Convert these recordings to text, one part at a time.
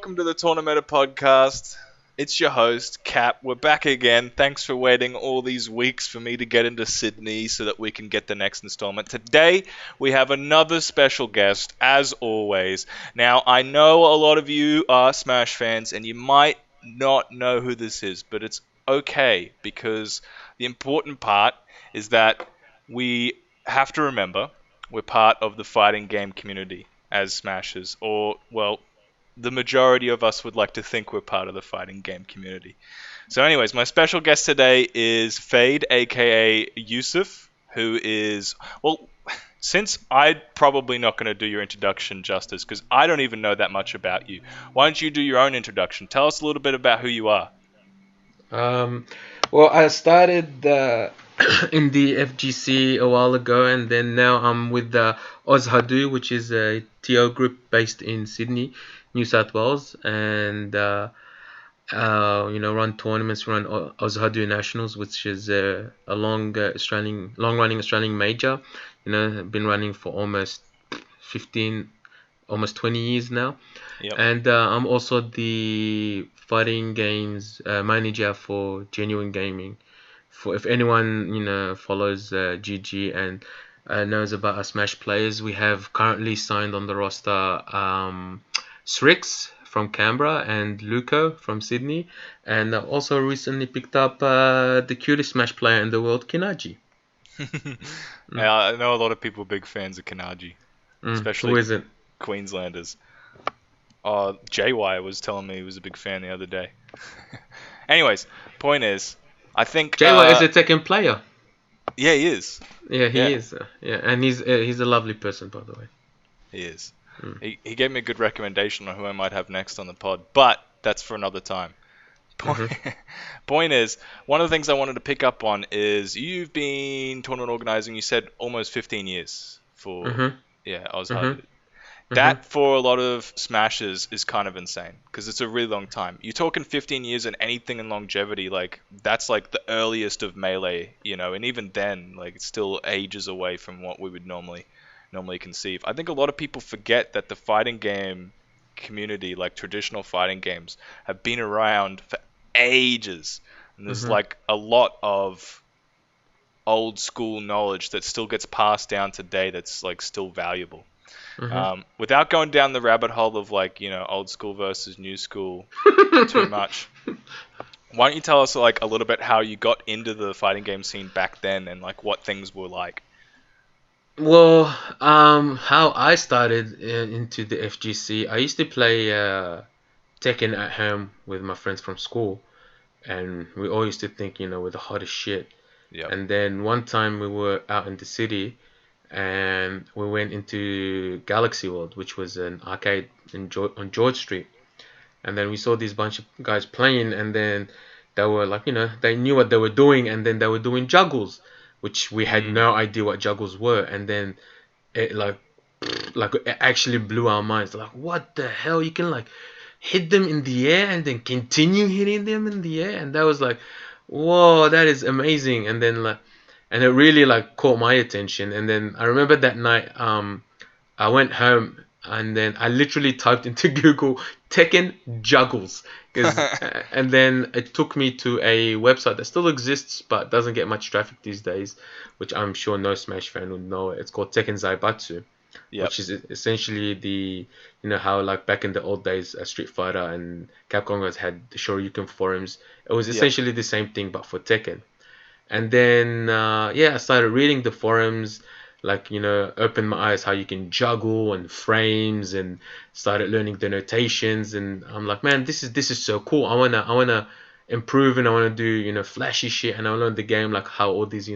welcome to the Tournameta Podcast. It's your host, Cap. We're back again. Thanks for waiting all these weeks for me to get into Sydney so that we can get the next installment. Today, we have another special guest, as always. Now, I know a lot of you are Smash fans, and you might not know who this is, but it's okay, because the important part is that we have to remember we're part of the fighting game community as Smashers, or, well, the majority of us would like to think we're part of the fighting game community. So anyways, my special guest today is Fade, aka Youssef, who is, well, since I'm probably not going to do your introduction justice, because I don't even know that much about you, why don't you do your own introduction? Tell us a little bit about who you are. Well, I started in the FGC a while ago, and then now I'm with the OzHadou, which is a TO group based in Sydney, New South Wales, and run tournaments, run OzHadou Nationals, which is a long-running Australian major. Been running for almost 15, almost 20 years now. Yep. And I'm also the fighting games manager for Genuine Gaming. For if anyone follows GG and knows about our Smash players, we have currently signed on the roster Srix from Canberra and Luco from Sydney, and also recently picked up the cutest Smash player in the world, Kinaji. Yeah, I know a lot of people are big fans of Kanaji, especially Who isn't? Queenslanders. JY was telling me he was a big fan the other day. Anyways, point is, I think JY is a Tekken player. Yeah, he is. Yeah, he is. And he's a lovely person, by the way. He is. He gave me a good recommendation on who I might have next on the pod, but that's for another time. Point is, one of the things I wanted to pick up on is you've been tournament organizing, you said almost 15 years for OzHadou. That, for a lot of Smashers, is kind of insane, because it's a really long time. You're talking 15 years and anything in longevity, like, that's like the earliest of Melee, and even then, like, it's still ages away from what we would normally conceive. I think a lot of people forget that the fighting game community, like traditional fighting games, have been around for ages, and there's like a lot of old school knowledge that still gets passed down today that's like still valuable. Without going down the rabbit hole of old school versus new school too much, why don't you tell us like a little bit how you got into the fighting game scene back then and like what things were like? Well, how I started into the FGC, I used to play Tekken at home with my friends from school, and we all used to think, we're the hottest shit. Yep. And then one time we were out in the city, and we went into Galaxy World, which was an arcade on George Street. And then we saw these bunch of guys playing, and then they were like, they knew what they were doing, and then they were doing juggles, which we had no idea what juggles were. And then it it actually blew our minds. Like, what the hell? You can like hit them in the air and then continue hitting them in the air, and that was like, whoa, that is amazing. And then and it really caught my attention. And then I remember that night, I went home and then I literally typed into Google Tekken juggles, and then it took me to a website that still exists but doesn't get much traffic these days, which I'm sure no Smash fan would know. It's called Tekken Zaibatsu. Yep. Which is essentially the how back in the old days Street Fighter and Capcom guys had the Shoryuken forums. It was essentially the same thing but for Tekken. And then I started reading the forums, opened my eyes how you can juggle and frames, and started learning the notations. And I'm like, man, this is so cool. I wanna improve, and I wanna do flashy shit, and I learn the game like how all these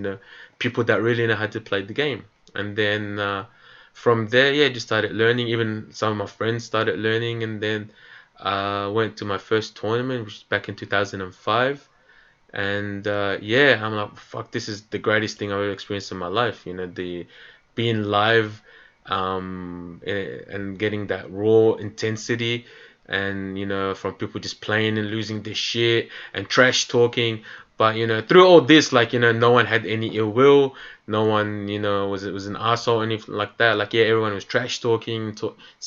people that really know how to play the game. And then from there, just started learning. Even some of my friends started learning, and then went to my first tournament, which was back in 2005. And I'm like, fuck, this is the greatest thing I've ever experienced in my life. The being live, and getting that raw intensity, and from people just playing and losing their shit and trash talking, But through all this, like no one had any ill will. No one was an asshole or anything like that. Like, yeah, everyone was trash talking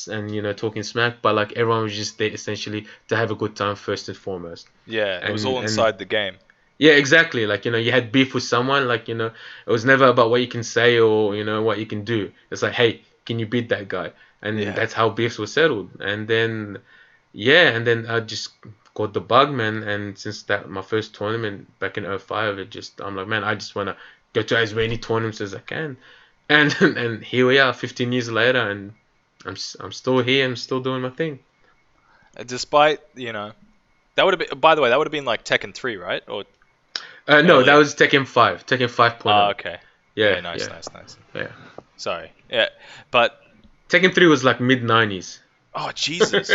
and talking smack, but like everyone was just there essentially to have a good time first and foremost. Yeah, it was all And inside the game. yeah, exactly. Like, you had beef with someone, like, it was never about what you can say or, what you can do. It's like, hey, can you beat that guy? And Yeah. that's how beefs were settled. And then, yeah, and then I just got the bug, man. And since that, my first tournament back in '05, I'm like, man, I just want to go to as many tournaments as I can. And and here we are, 15 years later, and I'm still here. I'm still doing my thing. Despite, that would have been, by the way, that would have been like Tekken 3, right? Or No, that earlier? was Tekken 5. Tekken 5.0. Oh, okay. Yeah, nice, yeah, nice, nice. yeah. Sorry. Yeah, but Tekken 3 was like mid 90s. oh Jesus.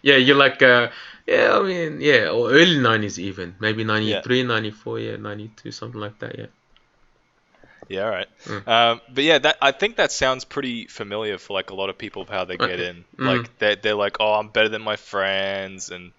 Yeah, you're like, yeah, I mean, yeah, or early 90s even. Maybe Yeah. 93, 94, yeah, 92, something like that, yeah. Yeah, all right. But yeah, I think that sounds pretty familiar for like a lot of people of how they get Okay. in. Like they're like, oh, I'm better than my friends, and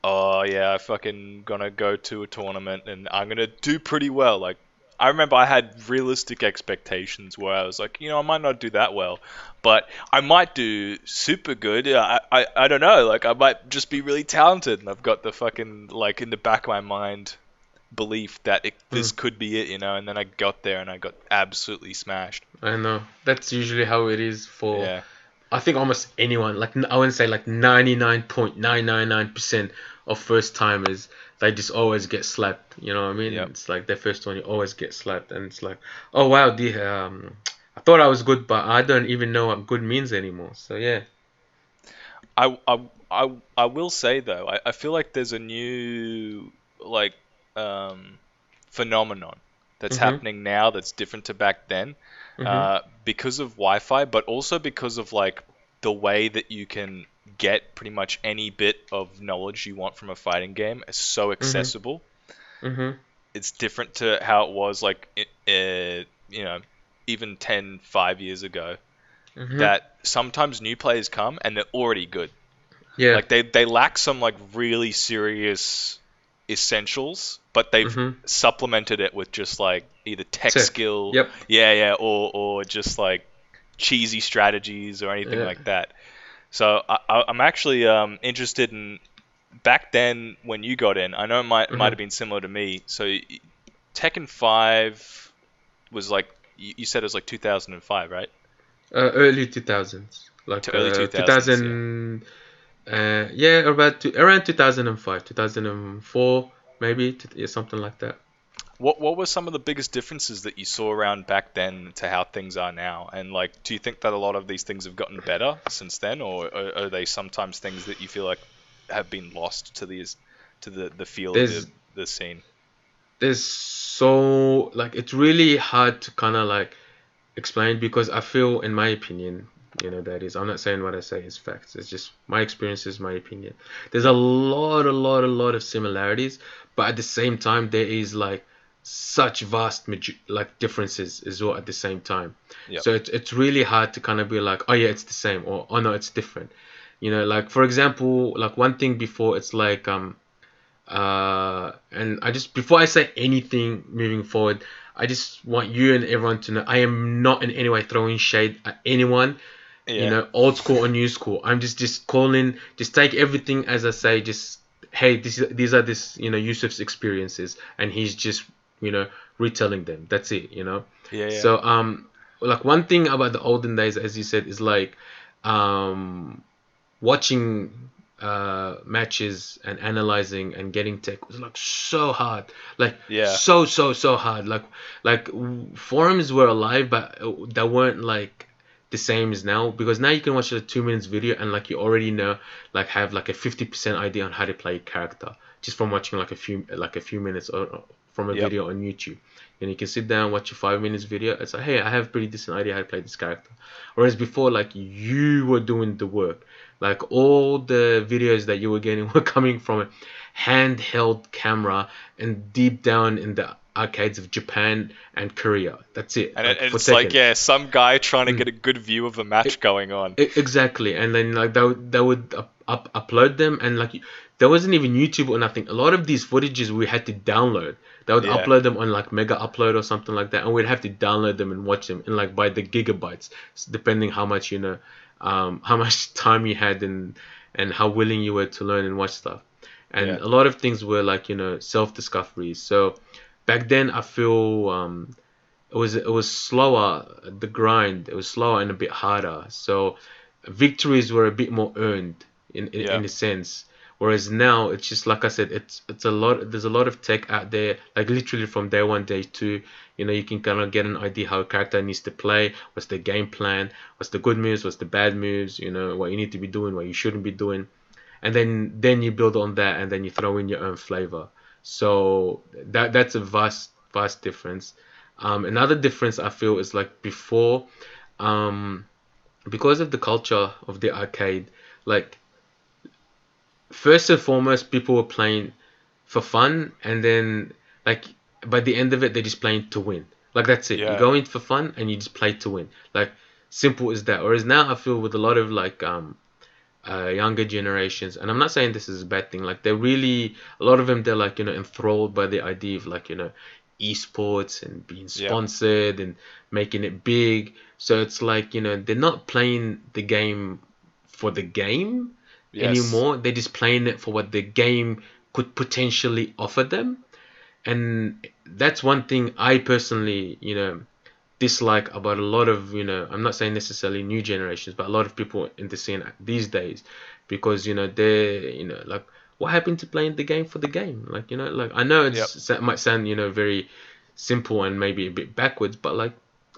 oh yeah, I fucking gonna go to a tournament and I'm gonna do pretty well. Like I remember I had realistic expectations where I was like, I might not do that well, but I might do super good. I don't know. Like I might just be really talented, and I've got the fucking like in the back of my mind belief that this could be it, and then I got there and I got absolutely smashed. I know. That's usually how it is for, Yeah. I think, almost anyone. Like, I wouldn't say like 99.999% of first timers. They just always get slapped. You know what I mean? Yep. It's like their first one, you always get slapped. And it's like, oh wow, I thought I was good, but I don't even know what good means anymore. So yeah. I will say though, I feel like there's a new like phenomenon that's happening now that's different to back then, because of Wi-Fi, but also because of like the way that you can get pretty much any bit of knowledge you want from a fighting game is so accessible. It's different to how it was like even 5 years ago, that sometimes new players come and they're already good. Yeah. Like they lack some like really serious essentials, but they've supplemented it with just like either tech skill, Yep. or just like cheesy strategies or anything Yeah. like that. So I'm actually interested in back then when you got in. I know it might have been similar to me. So Tekken 5 was like you said it was like 2005, right? Early 2000s. Like To early 2000s, 2000. Yeah, around 2005, 2004, maybe, yeah, something like that. What were some of the biggest differences that you saw around back then to how things are now? And like, do you think that a lot of these things have gotten better since then, or are they sometimes things that you feel like have been lost to the feel of the scene? There's so, like, it's really hard to kind of like explain, because I feel, in my opinion, that is, I'm not saying what I say is facts. It's just my experiences, my opinion. There's a lot of similarities, but at the same time, there is like such vast like differences as well at the same time. Yep. So it's really hard to kind of be like, oh yeah, it's the same, or oh no, it's different. Like, for example, like one thing before, it's like and before I say anything moving forward, I just want you and everyone to know I am not in any way throwing shade at anyone. Yeah. Old school or new school. I'm just calling. Just take everything as I say. Just, hey, these are Youssef's experiences, and he's just retelling them. That's it. Yeah. So like one thing about the olden days, as you said, is like watching matches and analyzing and getting tech was like so hard, like so hard. Like forums were alive, but they weren't like the same as now, because now you can watch a 2 minutes video and like you already know, like have like a 50% idea on how to play a character just from watching like a few minutes or from a video on YouTube. And you can sit down, watch a 5 minutes video. It's like, hey, I have a pretty decent idea how to play this character. Whereas before, like, you were doing the work. Like, all the videos that you were getting were coming from a handheld camera and deep down in the arcades of Japan and Korea. That's it. And like, it's like, some guy trying to get a good view of a match going on. Exactly. And then like they would upload them, and like there wasn't even YouTube or nothing. A lot of these footages we had to download. They would Yeah. upload them on like Mega Upload or something like that, and we'd have to download them and watch them in like by the gigabytes, depending how much how much time you had and how willing you were to learn and watch stuff. And Yeah. a lot of things were like self-discoveries. So back then I feel it was slower, the grind. It was slower and a bit harder. So victories were a bit more earned Yeah. in a sense. Whereas now it's just like I said, it's a lot. There's a lot of tech out there, like literally from day one, day two. You can kind of get an idea how a character needs to play, what's the game plan, what's the good moves, what's the bad moves, what you need to be doing, what you shouldn't be doing, and then you build on that, and then you throw in your own flavor. So that's a vast difference. Another difference I feel is like before, um, because of the culture of the arcade, like first and foremost, people were playing for fun, and then like by the end of it, they're just playing to win. Like that's it. You Yeah. go in for fun, and you just play to win. Like simple as that. Whereas now, I feel with a lot of like younger generations, and I'm not saying this is a bad thing. Like they're really a lot of them. They're like enthralled by the idea of like esports and being Yeah. sponsored and making it big. So it's like they're not playing the game for the game Yes. anymore. They're just playing it for what the game could potentially offer them. And that's one thing I personally, dislike about a lot of, I'm not saying necessarily new generations, but a lot of people in the scene these days, because, they're, like, what happened to playing the game for the game? Like, like I know Yep. it might sound, very simple and maybe a bit backwards, but like,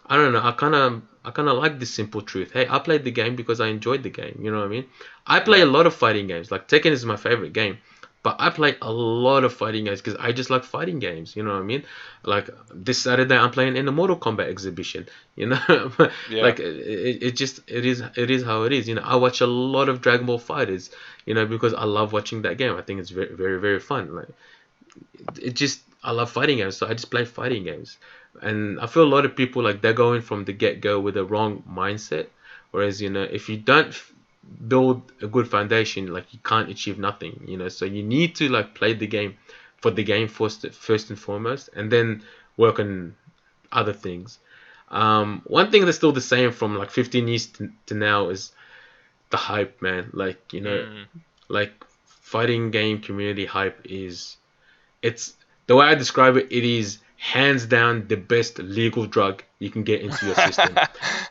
I don't know, I kind of like this simple truth. Hey, I played the game because I enjoyed the game. You know what I mean? I play Yeah. a lot of fighting games. Like Tekken is my favorite game, but I play a lot of fighting games because I just like fighting games. You know what I mean? Like this Saturday, I'm playing in the Mortal Kombat exhibition. Yeah. Like it is how it is. I watch a lot of Dragon Ball Fighters. Because I love watching that game. I think it's very, very, very fun. Like I love fighting games, so I just play fighting games. And I feel a lot of people like they're going from the get go with a wrong mindset. Whereas if you don't build a good foundation, like you can't achieve nothing. So you need to like play the game for the game first and foremost, and then work on other things. One thing that's still the same from like 15 years to now is the hype, man. Like like fighting game community hype is it's the way I describe it. It is hands down the best legal drug you can get into your system.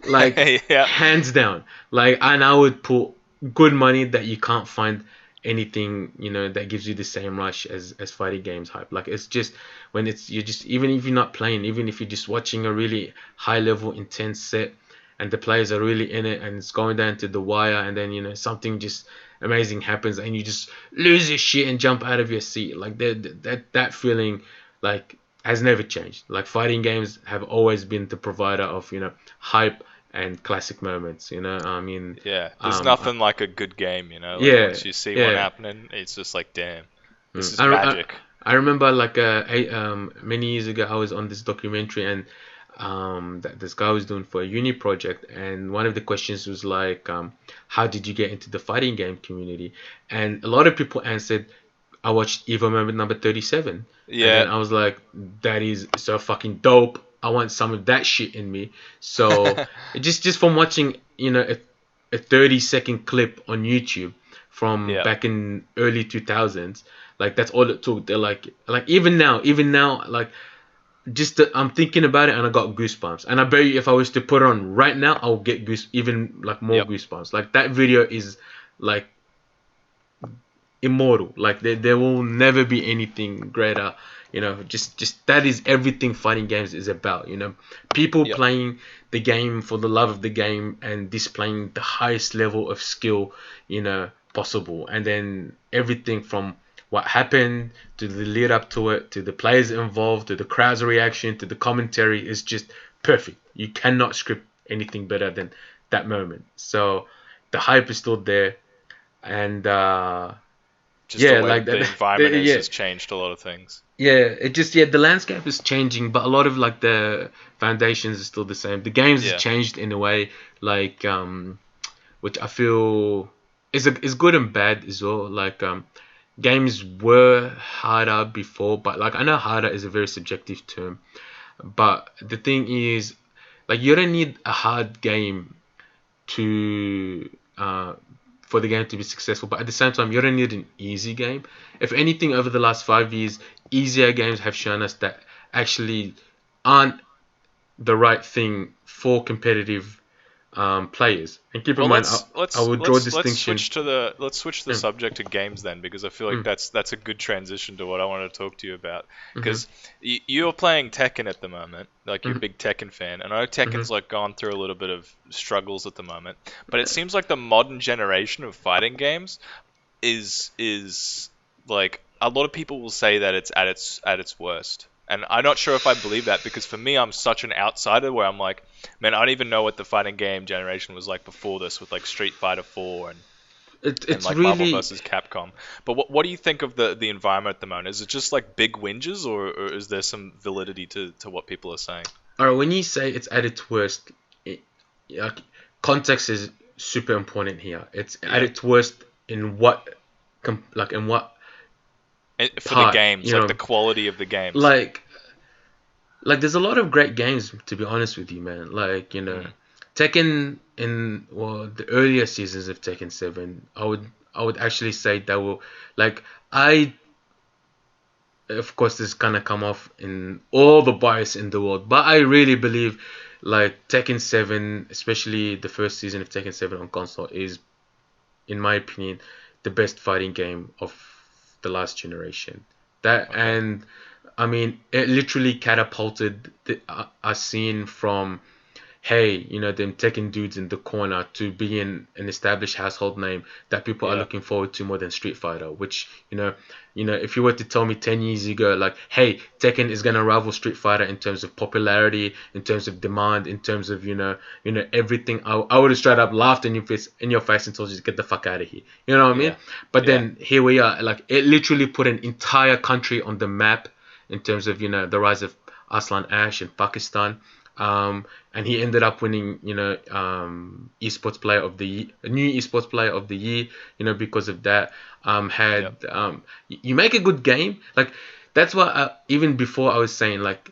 Like Yeah. hands down. Like, and I would put good money that you can't find anything that gives you the same rush as fighting games hype. Like it's just when you're just, even if you're not playing, even if you're just watching a really high level intense set and the players are really in it and it's going down to the wire, and then something just amazing happens and you just lose your shit and jump out of your seat. Like that feeling like has never changed. Like fighting games have always been the provider of hype and classic moments. I mean, Yeah. There's um, nothing like a good game, Like yeah, once you see one yeah. happening, it's just like, damn, this is I, magic. I remember like many years ago I was on this documentary, and that this guy was doing for a uni project, and one of the questions was like, how did you get into the fighting game community? And a lot of people answered, I watched Evo Moment number 37. Yeah. And then I was like, that is so fucking dope. I want some of that shit in me. So just from watching, a 30-second clip on YouTube from Yeah. back in early 2000s, like that's all it took. They're like even now, like I'm thinking about it and I got goosebumps. And I bet you if I was to put it on right now, I'll get even like more Yep. goosebumps. Like that video is like immortal. Like there will never be anything greater. Just that is everything fighting games is about. People Yep. playing the game for the love of the game and displaying the highest level of skill, possible. And then everything from what happened to the lead up to it, to the players involved, to the crowd's reaction, to the commentary is just perfect. You cannot script anything better than that moment. So the hype is still there, and Just yeah, the way like the that. environment Yeah, has changed a lot of things. the landscape is changing, but a lot of like the foundations are still the same. The games Yeah. has changed in a way, like which I feel is good and bad as well. Like games were harder before, but like I know harder is a very subjective term, but the thing is, like you don't need a hard game to for the game to be successful, but at the same time you don't need an easy game. If anything, over the last 5 years, easier games have shown us that actually aren't the right thing for competitive players. And keep in Well, mind, I would draw distinction. let's switch the subject to games then, because I feel like that's a good transition to what I want to talk to you about. Because you're playing Tekken at the moment, like you're a big Tekken fan, and I know Tekken's like gone through a little bit of struggles at the moment, but it seems like the modern generation of fighting games is like a lot of people will say that it's at its worst. And I'm not sure if I believe that, because for me, I'm such an outsider where I'm like, man, I don't even know what the fighting game generation was like before this, with like Street Fighter 4 and It's like Marvel really vs. Capcom. But what do you think of the environment at the moment? Is it just like big whinges, or is there some validity to what people are saying? all right. When you say it's at its worst, like, context is super important here. It's at its worst in what, like in what For the part, games, like the quality of the games. Like there's a lot of great games, to be honest with you, man. Like, Tekken in, well, the earlier seasons of Tekken 7, I would actually say that will, like, of course this kind of come off in all the bias in the world, but I really believe like Tekken 7, especially the first season of Tekken 7 on console, is, in my opinion, the best fighting game of the last generation. And I mean, it literally catapulted a scene from, hey, them Tekken dudes in the corner, to being an established household name that people are looking forward to more than Street Fighter. Which, if you were to tell me 10 years ago, like, hey, Tekken is gonna rival Street Fighter in terms of popularity, in terms of demand, in terms of everything, I would have straight up laughed in your face and told you to get the fuck out of here. You know what I mean? But then here we are. Like, it literally put an entire country on the map in terms of the rise of Aslan Ash in Pakistan. And he ended up winning, esports player of the year, a new esports player of the year, because of that. You make a good game, like, that's why even before I was saying, like,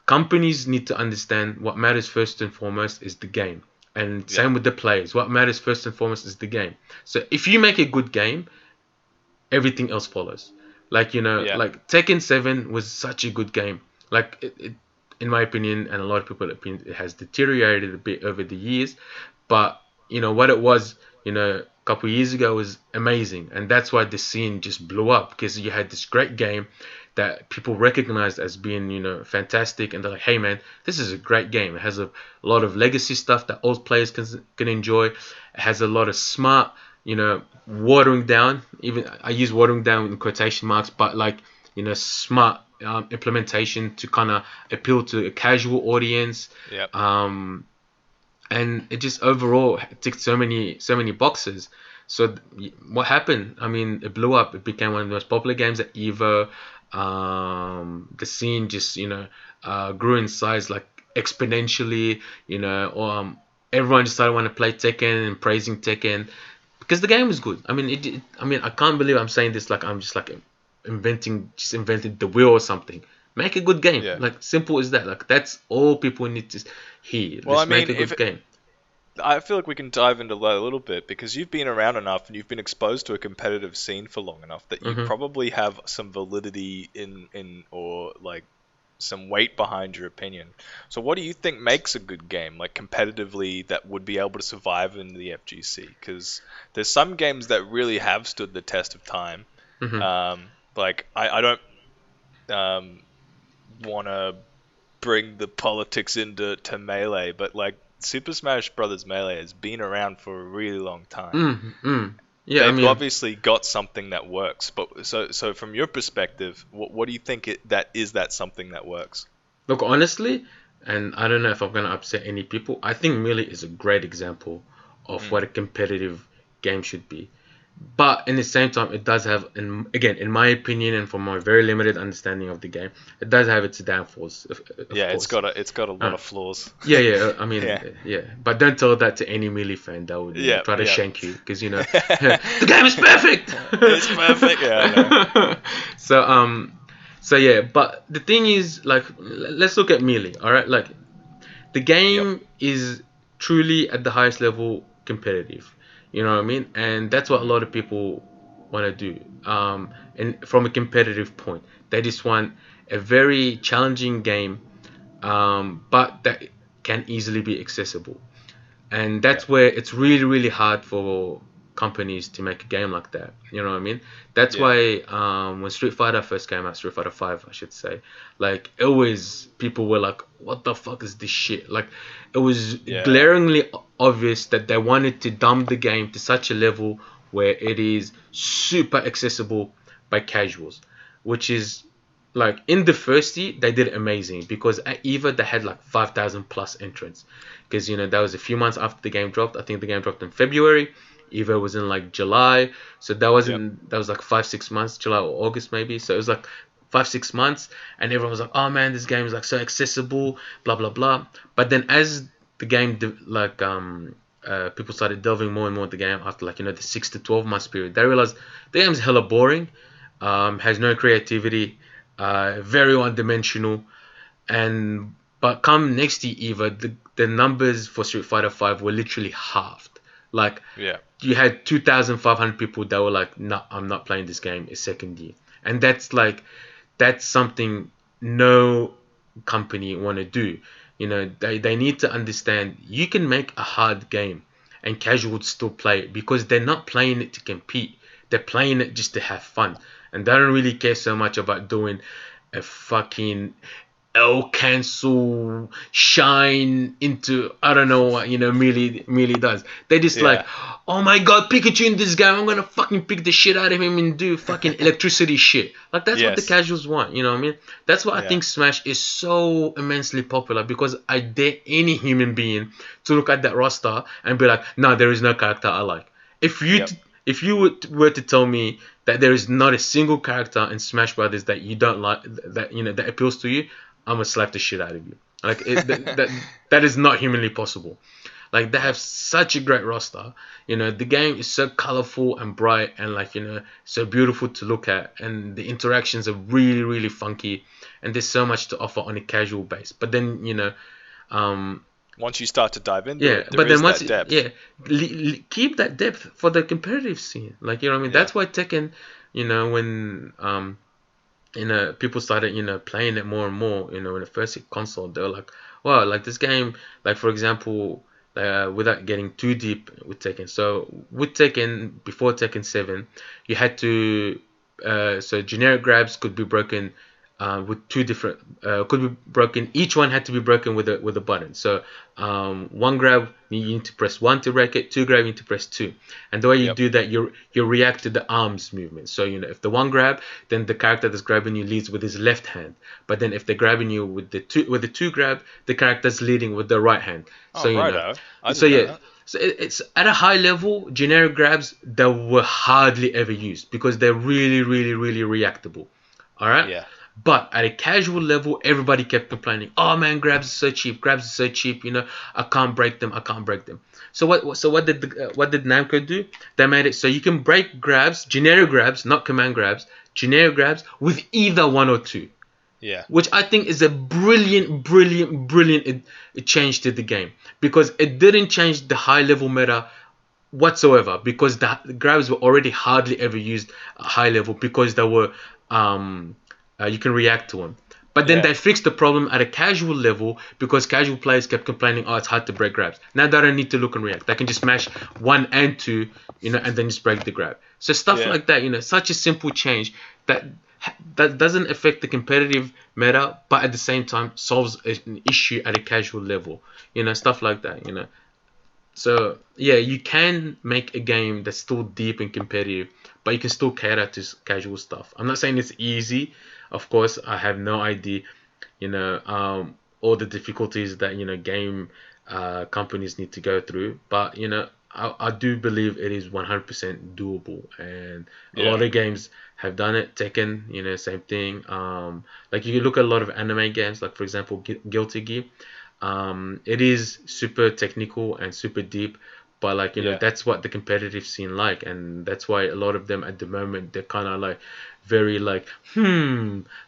companies need to understand what matters first and foremost is the game, and same with the players. What matters first and foremost is the game. So if you make a good game, everything else follows. Like, like Tekken 7 was such a good game. Like, it in my opinion, and a lot of people's opinion, it has deteriorated a bit over the years. But, what it was, a couple of years ago was amazing. And that's why the scene just blew up, because you had this great game that people recognized as being, fantastic. And they're like, hey, man, this is a great game. It has a lot of legacy stuff that old players can enjoy. It has a lot of smart, watering down. Even I use watering down in quotation marks, but like, smart implementation to kind of appeal to a casual audience. And it just overall ticked so many boxes. So what happened? I mean, it blew up. It became one of the most popular games at Evo. The scene just grew in size like exponentially. Everyone just started wanting to play Tekken and praising Tekken because the game was good. I mean, I can't believe I'm saying this, like I'm just like invented the wheel or something. Make a good game. Like, simple as that. Like, that's all people need to hear. Well, make a good game. I feel like we can dive into that a little bit, because you've been around enough and you've been exposed to a competitive scene for long enough that you probably have some validity in or like some weight behind your opinion. So what do you think makes a good game, like competitively, that would be able to survive in the FGC? Because there's some games that really have stood the test of time. Like, I don't want to bring the politics into Melee, but like Super Smash Brothers Melee has been around for a really long time. Yeah, they've obviously got something that works. But so from your perspective, what do you think that something that works? Look, honestly, and I don't know if I'm gonna upset any people, I think Melee is a great example of what a competitive game should be. But in the same time, it does have, again, in my opinion and from my very limited understanding of the game, it does have its downfalls, of Yeah, course. it's got a lot Uh, of flaws. yeah, I mean, Yeah. yeah. But don't tell that to any Melee fan that would, Yeah, try to yeah. shank you, because, the game is perfect! It's perfect. Yeah, I know. So yeah, but the thing is, like, let's look at Melee, alright? Like, the Yep. game is truly at the highest level competitive. You know what I mean? And that's what a lot of people want to do. And from a competitive point, they just want a very challenging game, but that can easily be accessible. And Yeah. that's where it's really, really hard for companies to make a game like that. You know what I mean? That's Yeah. why, when Street Fighter first came out, Street Fighter 5, I should say, like, it was, people were like, what the fuck is this shit? Like, it was Yeah. glaringly obvious that they wanted to dumb the game to such a level where it is super accessible by casuals, which is, like, in the first year they did amazing, because at EVA they had like 5,000 plus entrants, because that was a few months after the game dropped. I think the game dropped in February. EVA was in like July, so Yep. that was like 5-6 months, July or August maybe. So it was like 5-6 months, and everyone was like, "Oh man, this game is like so accessible, blah blah blah." But then as the game people started delving more and more into the game after, like, the 6 to 12 months period, they realized the game's hella boring, has no creativity, very one dimensional, and but come next year EVA, the numbers for Street Fighter 5 were literally halved. Like, Yeah. you had 2,500 people that were like, "No, I'm not playing this game a second year," and that's something no company want to do. They need to understand you can make a hard game and casuals still play it, because they're not playing it to compete. They're playing it just to have fun, and they don't really care so much about doing a fucking L cancel shine into, I don't know what Melee does. They just like, Yeah. "Oh my god, Pikachu in this game, I'm gonna fucking pick the shit out of him and do fucking electricity shit." Like, that's what the Yes. casuals want, you know what I mean? That's why I Yeah. think Smash is so immensely popular, because I dare any human being to look at that roster and be like, "No, there is no character I like." If you Yep. if you were to tell me that there is not a single character in Smash Brothers that you don't like, that appeals to you, I'm gonna slap the shit out of you. Like, that is not humanly possible. Like, they Yep. have such a great roster. The game is so colorful and bright, and, like, so beautiful to look at, and the interactions are really, really funky, and there's so much to offer on a casual base. But then, um, Once you start to dive into yeah, it, there but then is once, that depth. yeah, keep that depth for the competitive scene. Like, you know what I mean? Yeah. That's why Tekken, when people started, playing it more and more, when it first hit console, they were like, wow, like, this game, like, for example, without getting too deep with Tekken. So with Tekken, before Tekken 7, you had to, so generic grabs could be broken, with two different, could be broken. Each one had to be broken with a button. So, one grab, you need to press one to break it. Two grab, you need to press two. And the way you Yep. do that, you react to the arms movement. So, if the one grab, then the character that's grabbing you leads with his left hand. But then if they're grabbing you with the two grab, the character's leading with the right hand. So, Oh, righto. I so didn't know yeah. that. So it's at a high level, generic grabs that were hardly ever used, because they're really, really, really reactable. All right. Yeah. But at a casual level, everybody kept complaining, "Oh man, grabs are so cheap. Grabs are so cheap. I can't break them. I can't break them." So what did Namco do? They made it so you can break grabs, generic grabs, not command grabs, generic grabs with either one or two, Yeah. which I think is a brilliant, brilliant, brilliant change to the game, because it didn't change the high level meta whatsoever, because the grabs were already hardly ever used at high level, because they were, you can react to them. But then Yeah. they fixed the problem at a casual level, because casual players kept complaining, "Oh, it's hard to break grabs." Now they don't need to look and react. They can just smash one and two, and then just break the grab. So stuff Yeah. like that, such a simple change that doesn't affect the competitive meta, but at the same time solves an issue at a casual level. Stuff like that. So yeah, you can make a game that's still deep and competitive, but you can still cater to casual stuff. I'm not saying it's easy. Of course, I have no idea, all the difficulties that game companies need to go through. But I do believe it is 100% doable, and a Yeah. lot of games have done it. Tekken, same thing. Like you look at a lot of anime games, like for example, Guilty Gear. It is super technical and super deep, but like Yeah. that's what the competitive scene like, and that's why a lot of them at the moment they're kind of like very like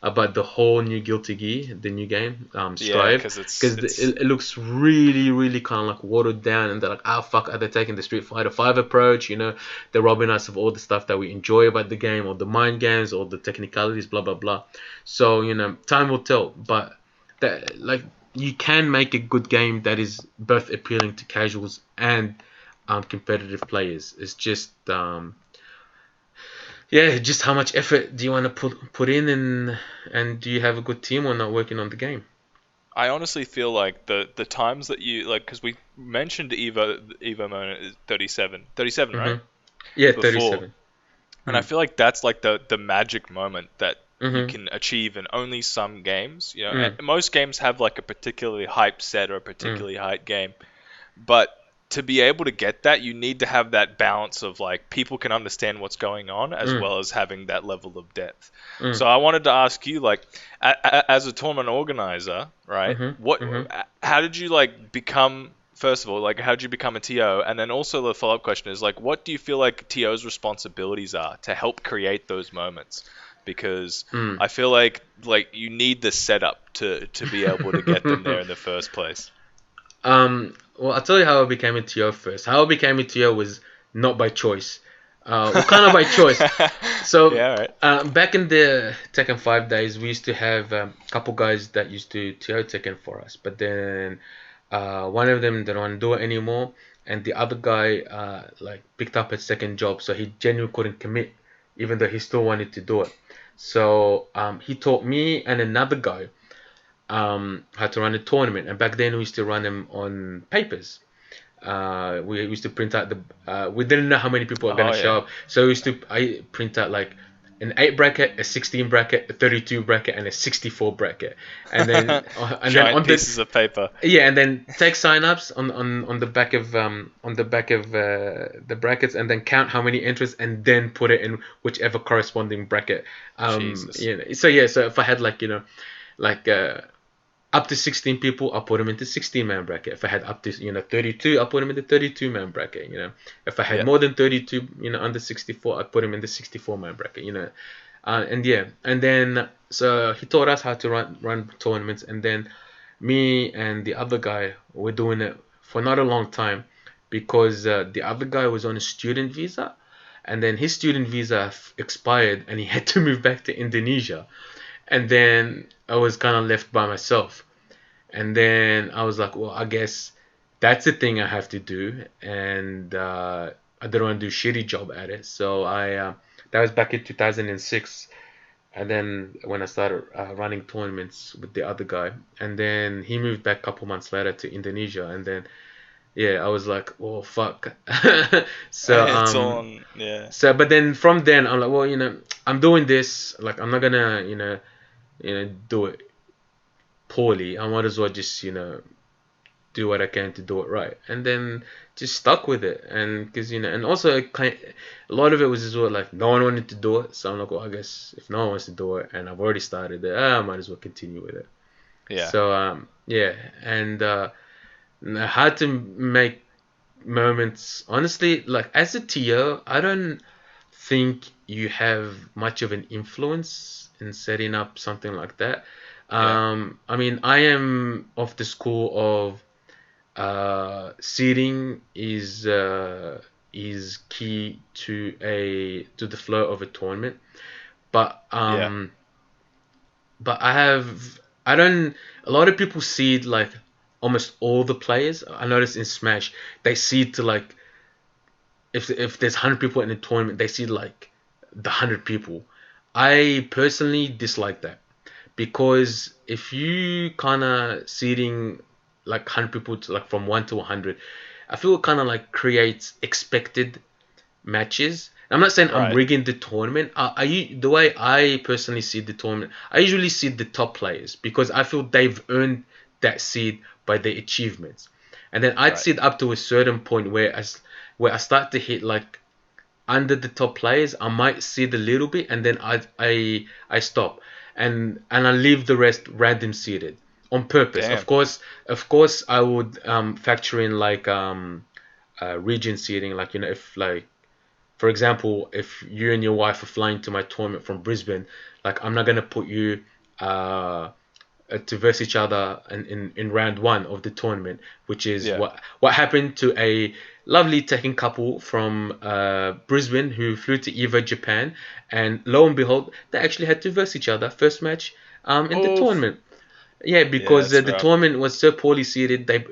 about the whole new Guilty Gear, the new game, Yeah, Strive, because because it looks really really kind of like watered down, and they're like, oh fuck, are they taking the Street Fighter 5 approach? They're robbing us of all the stuff that we enjoy about the game, or the mind games, or the technicalities, blah blah blah. So time will tell, but that like you can make a good game that is both appealing to casuals and competitive players. It's just just how much effort do you want to put in, and do you have a good team or not working on the game? I honestly feel like the times that you like, because we mentioned Evo moment is 37, 37, right? Mm-hmm. Yeah, Before, 37. and I feel like that's like the magic moment that you Mm-hmm. can achieve in only some games. Mm, Most games have like a particularly hyped set or a mm, particularly hyped game, but to be able to get that, you need to have that balance of like people can understand what's going on as mm, well as having that level of depth. mm, So I wanted to ask you, like, as a tournament organizer, right? mm-hmm, mm-hmm. How did you like become? First of all, like, how did you become a TO? And then also the follow-up question is like, what do you feel like TO's responsibilities are to help create those moments? Because Mm. I feel like you need the setup to be able to get them there in the first place. Well, I'll tell you how I became a TO first. How I became a TO was not by choice. Well, kind of by choice. So, Yeah, right. back in the Tekken 5 days, we used to have a couple guys that used to TO Tekken for us. But then one of them didn't want to do it anymore. And the other guy like picked up his second job. So he genuinely couldn't commit, even though he still wanted to do it. So he taught me and another guy how to run a tournament. And back then we used to run them on papers. We used to print out we didn't know how many people are Oh gonna show yeah. up, so I print out like an 8 bracket, a 16 bracket, a 32 bracket, and a 64 bracket, and then Giant on the pieces of paper. yeah, and then take sign-ups on the back of the brackets, and then count how many entries, and then put it in whichever corresponding bracket. Jesus. So yeah, so if I had like like up to 16 people, I'll put them into 16-man bracket. If I had up to 32, I'll put them into 32-man bracket. If I had Yeah. more than 32, under 64, I'd put them in the 64-man bracket. And yeah, and then so he taught us how to run tournaments, and then me and the other guy were doing it for not a long time because the other guy was on a student visa, and then his student visa expired, and he had to move back to Indonesia, and then I was kind of left by myself. And then I was like, well, I guess that's the thing I have to do, and I didn't want to do a shitty job at it. So that was back in 2006, and then when I started running tournaments with the other guy, and then he moved back a couple months later to Indonesia, and then yeah, I was like, oh fuck. so It's on. Yeah. but then from then I'm like, well, I'm doing this, like I'm not gonna do it poorly. I might as well just do what I can to do it right, and then just stuck with it. And because and also a lot of it was as well like no one wanted to do it, so I'm like, well, I guess if no one wants to do it and I've already started it, I might as well continue with it. Yeah. So yeah, and how to make moments, honestly, like as a TO, I don't think you have much of an influence in setting up something like that. Yeah. I mean, I am of the school of seating is key to the flow of a tournament, but Yeah. I don't. A lot of people seed like almost all the players. I noticed in Smash they seed to like if there's 100 people in a tournament, they seed like the 100 people. I personally dislike that because if you kind of seeding like 100 people to like from 1 to 100, I feel it kind of like creates expected matches. I'm not saying I'm Right. rigging the tournament. The way I personally see the tournament, I usually see the top players because I feel they've earned that seed by their achievements. And then I'd Right. seed up to a certain point where where I start to hit like under the top players, I might seed a little bit, and then I stop, and I leave the rest random seeded on purpose. Damn. Of course, I would factor in like region seeding, like if like for example, if you and your wife are flying to my tournament from Brisbane, like I'm not gonna put you to verse each other in round one of the tournament, which is Yeah. what happened to a lovely Tekken couple from Brisbane who flew to Eva, Japan, and lo and behold, they actually had to verse each other first match in the tournament. Yeah, because that's the rough. tournament was so poorly seeded, they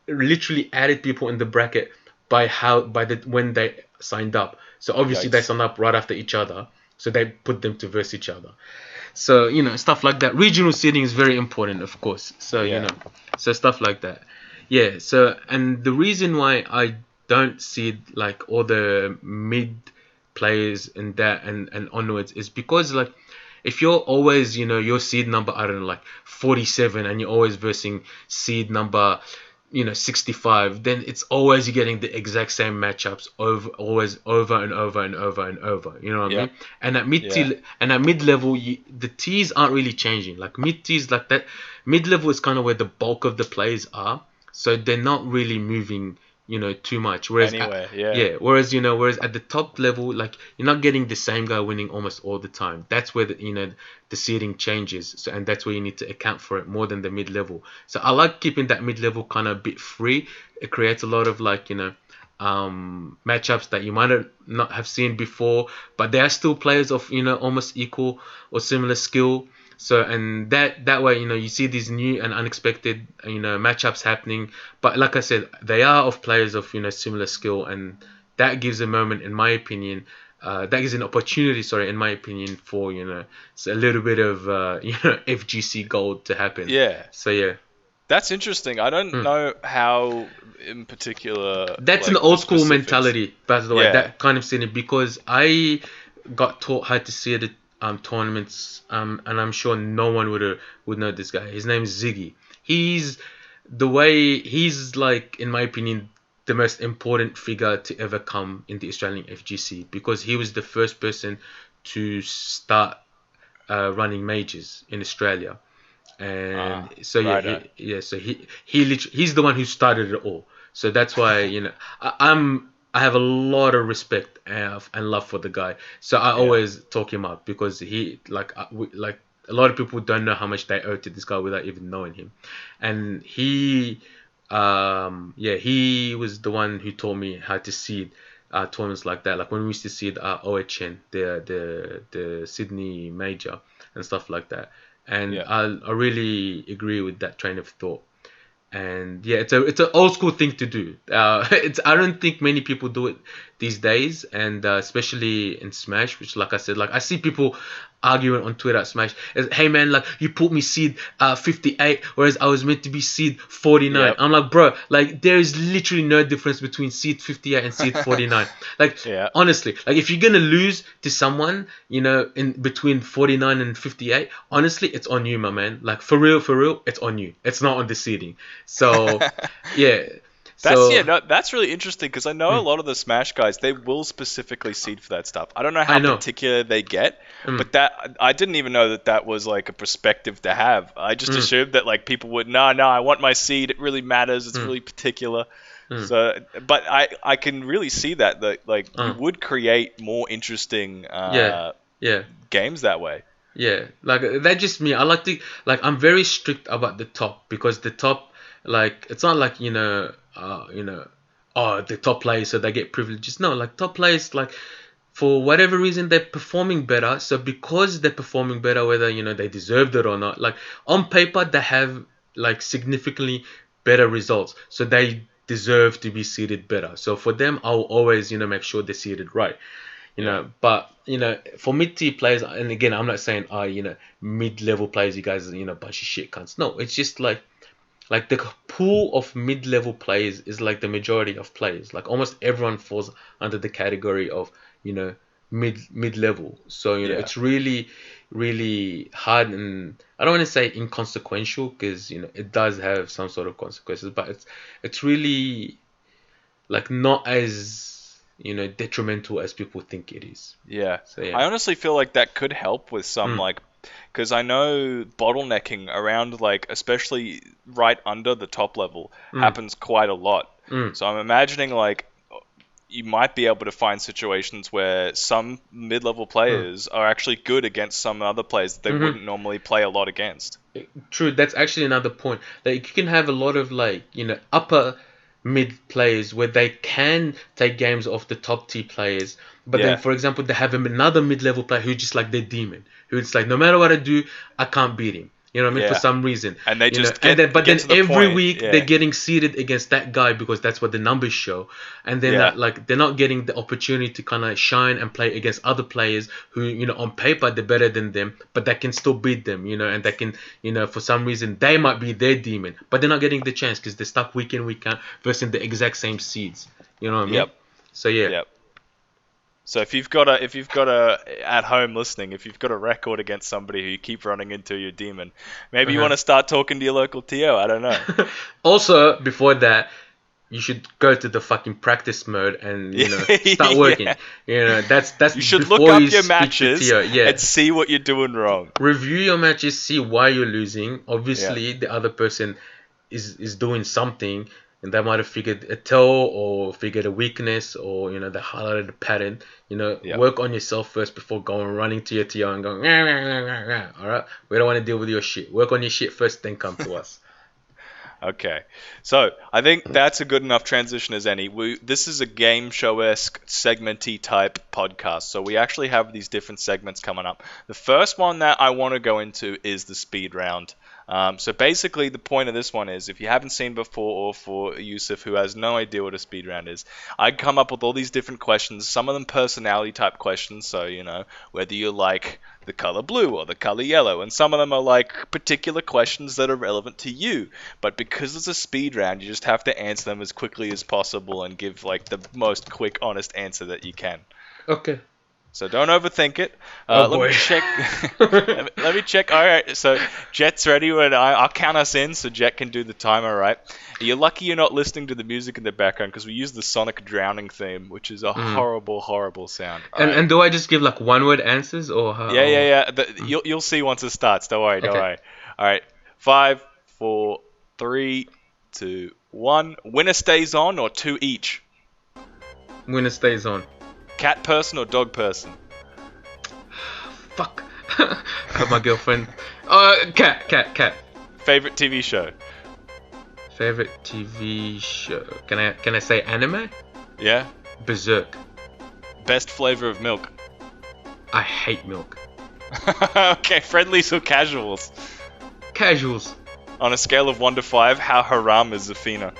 literally added people in the bracket when they signed up. So obviously they Yikes. signed up right after each other, so they put them to verse each other. So stuff like that. Regional seeding is very important, of course. So Yeah. so stuff like that. Yeah. So and the reason why I don't seed like all the mid players and that and onwards is because like if you're always your seed number, I don't know, like 47, and you're always versing seed number 65, then it's always you're getting the exact same matchups always over and over and over and over. You know what I mean? And at mid level, the T's aren't really changing. Like mid T's, like that mid level is kind of where the bulk of the players are, so they're not really moving too much. Whereas whereas at the top level, like you're not getting the same guy winning almost all the time. That's where the seeding changes. So and that's where you need to account for it more than the mid level. So I like keeping that mid level kind of a bit free. It creates a lot of like matchups that you might not have seen before, but they are still players of almost equal or similar skill. So and that way you see these new and unexpected matchups happening, but like I said, they are of players of similar skill, and that gives a moment, in my opinion, that gives an opportunity, sorry, in my opinion, for a little bit of FGC gold to happen. Yeah. So yeah. That's interesting. I don't know how, in particular. That's like, an old the school specifics. mentality, by the way. Yeah. That kind of seeding, because I got taught how to see the tournaments, and I'm sure no one would know this guy. His name is Ziggy. He's like, in my opinion, the most important figure to ever come in the Australian FGC, because he was the first person to start running majors in Australia. And so he's the one who started it all. So that's why I have a lot of respect and love for the guy. So I always talk him up, because he like a lot of people don't know how much they owe to this guy without even knowing him. And he was the one who taught me how to seed tournaments like that. Like when we used to seed OHN, the Sydney Major and stuff like that. And I really agree with that train of thought. And yeah, it's an old school thing to do. I don't think many people do it these days, and especially in Smash, which, like I said, like I see people arguing on Twitter at Smash, hey man, like you put me seed 58, whereas I was meant to be seed 49. Yep. I'm like, bro, like there is literally no difference between seed 58 and seed 49. Like honestly, like if you're gonna lose to someone, in between 49 and 58, honestly, it's on you, my man. Like for real, it's on you. It's not on the seeding. So yeah. That's really interesting, because I know a lot of the Smash guys, they will specifically seed for that stuff. I don't know how particular they get, but that I didn't even know that was like a perspective to have. I just assumed that like people would, no, I want my seed. It really matters. It's really particular. So, but I can really see that like you would create more interesting games that way. Yeah, like that's just me. I like to I'm very strict about the top, because the top, like, it's not like the top players so they get privileges. No, like top players, like for whatever reason they're performing better. So because they're performing better, whether they deserved it or not, like on paper they have like significantly better results, so they deserve to be seeded better. So for them, I'll always make sure they're seeded right. But for mid-tier players, and again, I'm not saying mid-level players, you guys are bunch of shit cunts. No, it's just like the pool of mid-level players is like the majority of players. Like almost everyone falls under the category of mid-level. So it's really, really hard, and I don't want to say inconsequential, because it does have some sort of consequences, but it's really like not as detrimental as people think it is. Yeah. So yeah. I honestly feel like that could help with some because I know bottlenecking around especially right under the top level happens quite a lot. So I'm imagining you might be able to find situations where some mid-level players are actually good against some other players that they wouldn't normally play a lot against. True, that's actually another point. Like you can have a lot of upper mid players where they can take games off the top tier players, but then for example they have another mid level player who's just like their demon, who's like no matter what I do, I can't beat him. You know what I mean? For some reason. And they just but then every week they're getting seeded against that guy because that's what the numbers show. And then they're not getting the opportunity to kind of shine and play against other players who, on paper they're better than them, but that can still beat them, and they can, for some reason they might be their demon, but they're not getting the chance because they're stuck week in, week out versus the exact same seeds. You know what I mean? Yep. So yeah. Yep. So if you've got a at home listening, if you've got a record against somebody who you keep running into your demon, maybe you want to start talking to your local TO. I don't know. Also, before that, you should go to the fucking practice mode and start working. That's you should before look up you your speak matches to TO. and see what you're doing wrong. Review your matches, see why you're losing. Obviously, the other person is doing something. And they might have figured a tell or figured a weakness or, they highlighted a pattern. Work on yourself first before running to your TO and going, rah, rah, rah, rah, rah. All right? We don't want to deal with your shit. Work on your shit first, then come to us. Okay. So I think that's a good enough transition as any. This is a game show-esque, segment-y type podcast. So we actually have these different segments coming up. The first one that I want to go into is the speed round. So basically the point of this one is, if you haven't seen before, or for Youssef who has no idea what a speed round is, I come up with all these different questions, some of them personality type questions, so whether you like the color blue or the color yellow, and some of them are particular questions that are relevant to you, but because it's a speed round you just have to answer them as quickly as possible and give the most quick, honest answer that you can. Okay. So don't overthink it. Let me check. Let me check. All right. So Jet's ready, and I'll count us in so Jet can do the timer. Right. You're lucky you're not listening to the music in the background because we use the Sonic drowning theme, which is a horrible, horrible sound. And do I just give one word answers or how? Yeah. You'll see once it starts. Don't worry. Don't worry. All right. 5, 4, 3, 2, 1. Winner stays on, or 2 each. Winner stays on. Cat person or dog person? Fuck. Got my girlfriend. Cat. Favorite TV show? Favorite TV show. Can I say anime? Yeah. Berserk. Best flavor of milk? I hate milk. Okay, friendlies or casuals? Casuals. On a scale of 1 to 5, how haram is Zafina?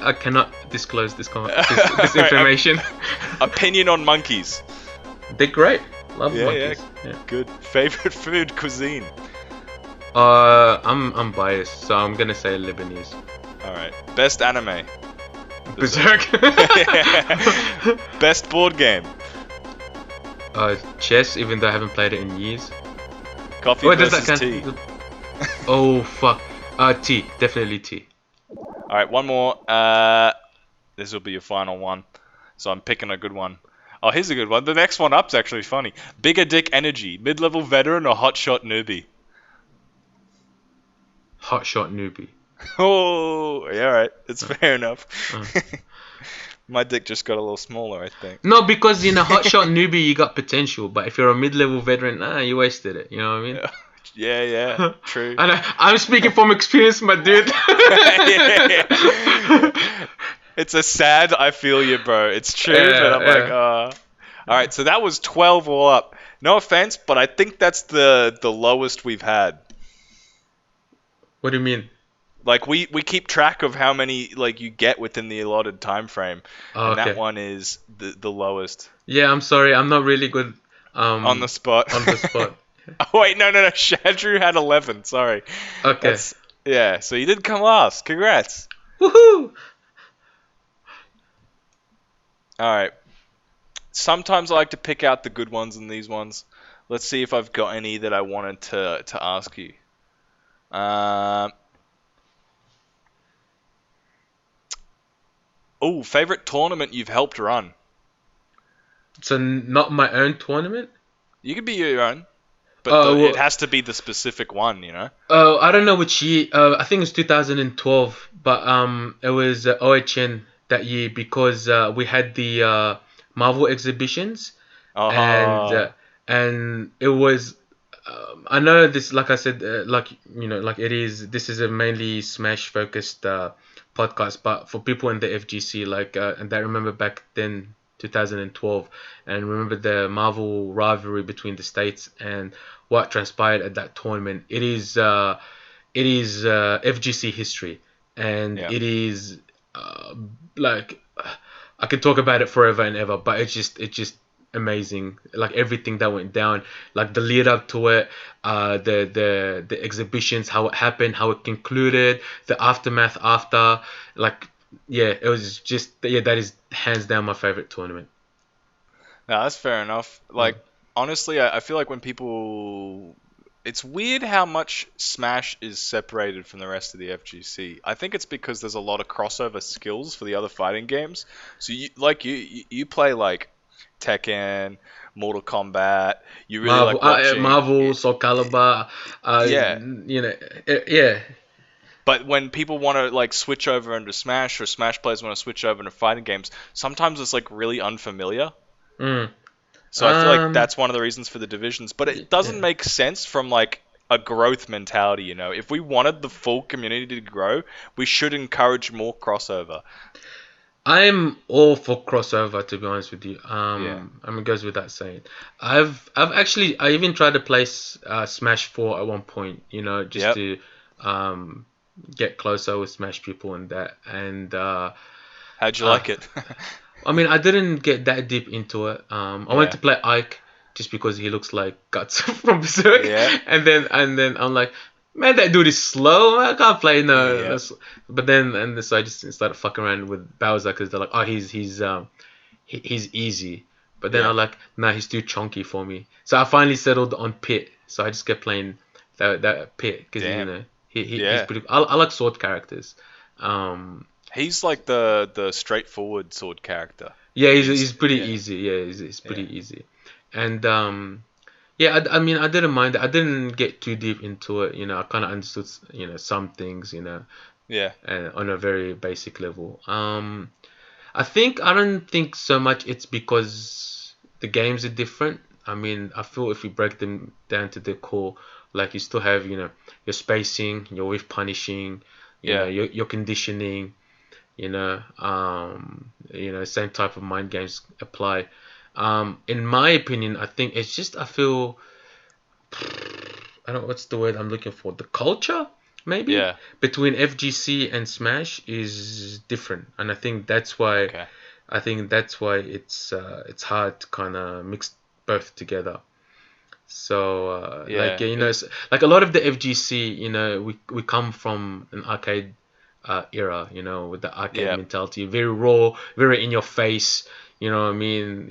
I cannot disclose this information. Opinion on monkeys? They're great. Love monkeys. Yeah. Good. Favorite food cuisine? I'm biased, so I'm gonna say Lebanese. All right. Best anime? Berserk. Best board game? Chess, even though I haven't played it in years. Coffee versus tea? Oh fuck. Tea. Definitely tea. Alright, one more. This will be your final one. So I'm picking a good one. Oh, here's a good one. The next one up's actually funny. Bigger dick energy. Mid-level veteran or hotshot newbie? Hotshot newbie. Oh, yeah, alright. It's fair enough. My dick just got a little smaller, I think. No, because in a hotshot newbie you got potential, but if you're a mid-level veteran, you wasted it. You know what I mean? Yeah, true. And I'm speaking from experience, my dude. It's a sad, I feel you, bro. It's true, but I'm like, Alright, so that was 12 all up. No offense, but I think that's the lowest we've had. What do you mean? We keep track of how many you get within the allotted time frame, and that one is the lowest. Yeah, I'm sorry, I'm not really good on the spot. On the spot. Oh wait, no. Shadru had 11. Sorry. Okay. So you did come last. Congrats. Woohoo! All right. Sometimes I like to pick out the good ones in these ones. Let's see if I've got any that I wanted to ask you. Oh, favorite tournament you've helped run? So not my own tournament. You could be your own, but it Well, has to be the specific one, you know? I don't know which year. I think it was 2012, but it was OHN that year because we had the Marvel exhibitions, and Oh, it was. I know this, like I said, like it is. This is a mainly Smash focused podcast, but for people in the FGC, and I remember back then, 2012, and remember the Marvel rivalry between the states and what transpired at that tournament. It is FGC history, and yeah. it is uh, like I could talk about it forever and ever, but it's just amazing. Like everything that went down, like the lead up to it, the exhibitions, how it happened, how it concluded, the aftermath after, like yeah, it was just yeah, that is hands down my favorite tournament. No, that's fair enough. Mm. Like, honestly, I feel like when people. It's weird how much Smash is separated from the rest of the FGC. I think it's because there's a lot of crossover skills for the other fighting games. So, you play like Tekken, Mortal Kombat. You really Marvel, like watching. Marvel, Soul Calibur, Yeah, yeah. but when people want to like switch over into Smash, or Smash players want to switch over into fighting games, sometimes it's like really unfamiliar. Mm. So I feel like Um, that's one of the reasons for the divisions, but it doesn't yeah. make sense from like a growth mentality, you know. If we wanted the full community to grow, we should encourage more crossover. I'm all for crossover, to be honest with you. Yeah. I mean, it goes without saying. I've actually, I even tried to play Smash 4 at one point, just Yep. to um, get closer with Smash people and that. And How'd you uh, like it? I mean, I didn't get that deep into it. I wanted Yeah. to play Ike just because he looks like Guts from Berserk, Yeah. and then I'm like, man, that dude is slow. I can't play no. Yeah. But then so I just started fucking around with Bowser because they're like, oh, he's easy. But then Yeah. I'm like, nah, he's too chunky for me. So I finally settled on Pit. So I just kept playing that Pit because Damn. he's Yeah. pretty. I like sword characters. Um, He's like the straightforward sword character. Yeah, he's He's pretty yeah. easy. Yeah, he's pretty Yeah. easy. And yeah, I mean, I didn't mind it. I didn't get too deep into it. I kind of understood, some things, Yeah. on a very basic level. I don't think so much it's because the games are different. I mean, I feel if you break them down to the core, like you still have, your spacing, your wave punishing, Yeah. your conditioning, same type of mind games apply. In my opinion, I think it's just I feel I don't know what's the word I'm looking for. The culture maybe Yeah. between FGC and Smash is different, and Okay. I think that's why it's hard to kind of mix both together. So Yeah. like a lot of the FGC, we come from an arcade era, with the arcade Yeah. mentality, very raw, very in your face, you know what I mean,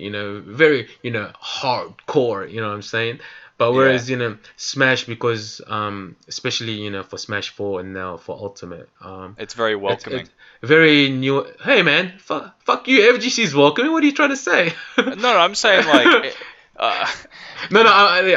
very, hardcore, you know what I'm saying? But Yeah. whereas, Smash, because especially, for Smash 4 and now for Ultimate, It's very it's welcoming. very new. Hey man, fuck you, FGC's welcoming. What are you trying to say? No, I'm saying like No, no, I know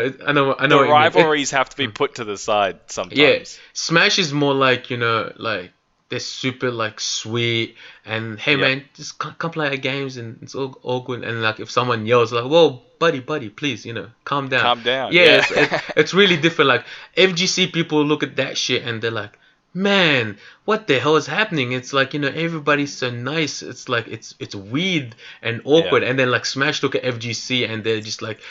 the what you mean. rivalries have to be put to the side Yeah, sometimes. Smash is more like, like they're super like sweet and hey Yep. man, just come play our games and it's all good. And like if someone yells like, whoa, buddy, please, calm down. Calm down. Yeah, Yeah. it's really different. Like FGC people look at that shit and they're like, man, what the hell is happening? It's like, everybody's so nice. It's like it's weird and Yeah. awkward. And then like Smash look at FGC and they're just like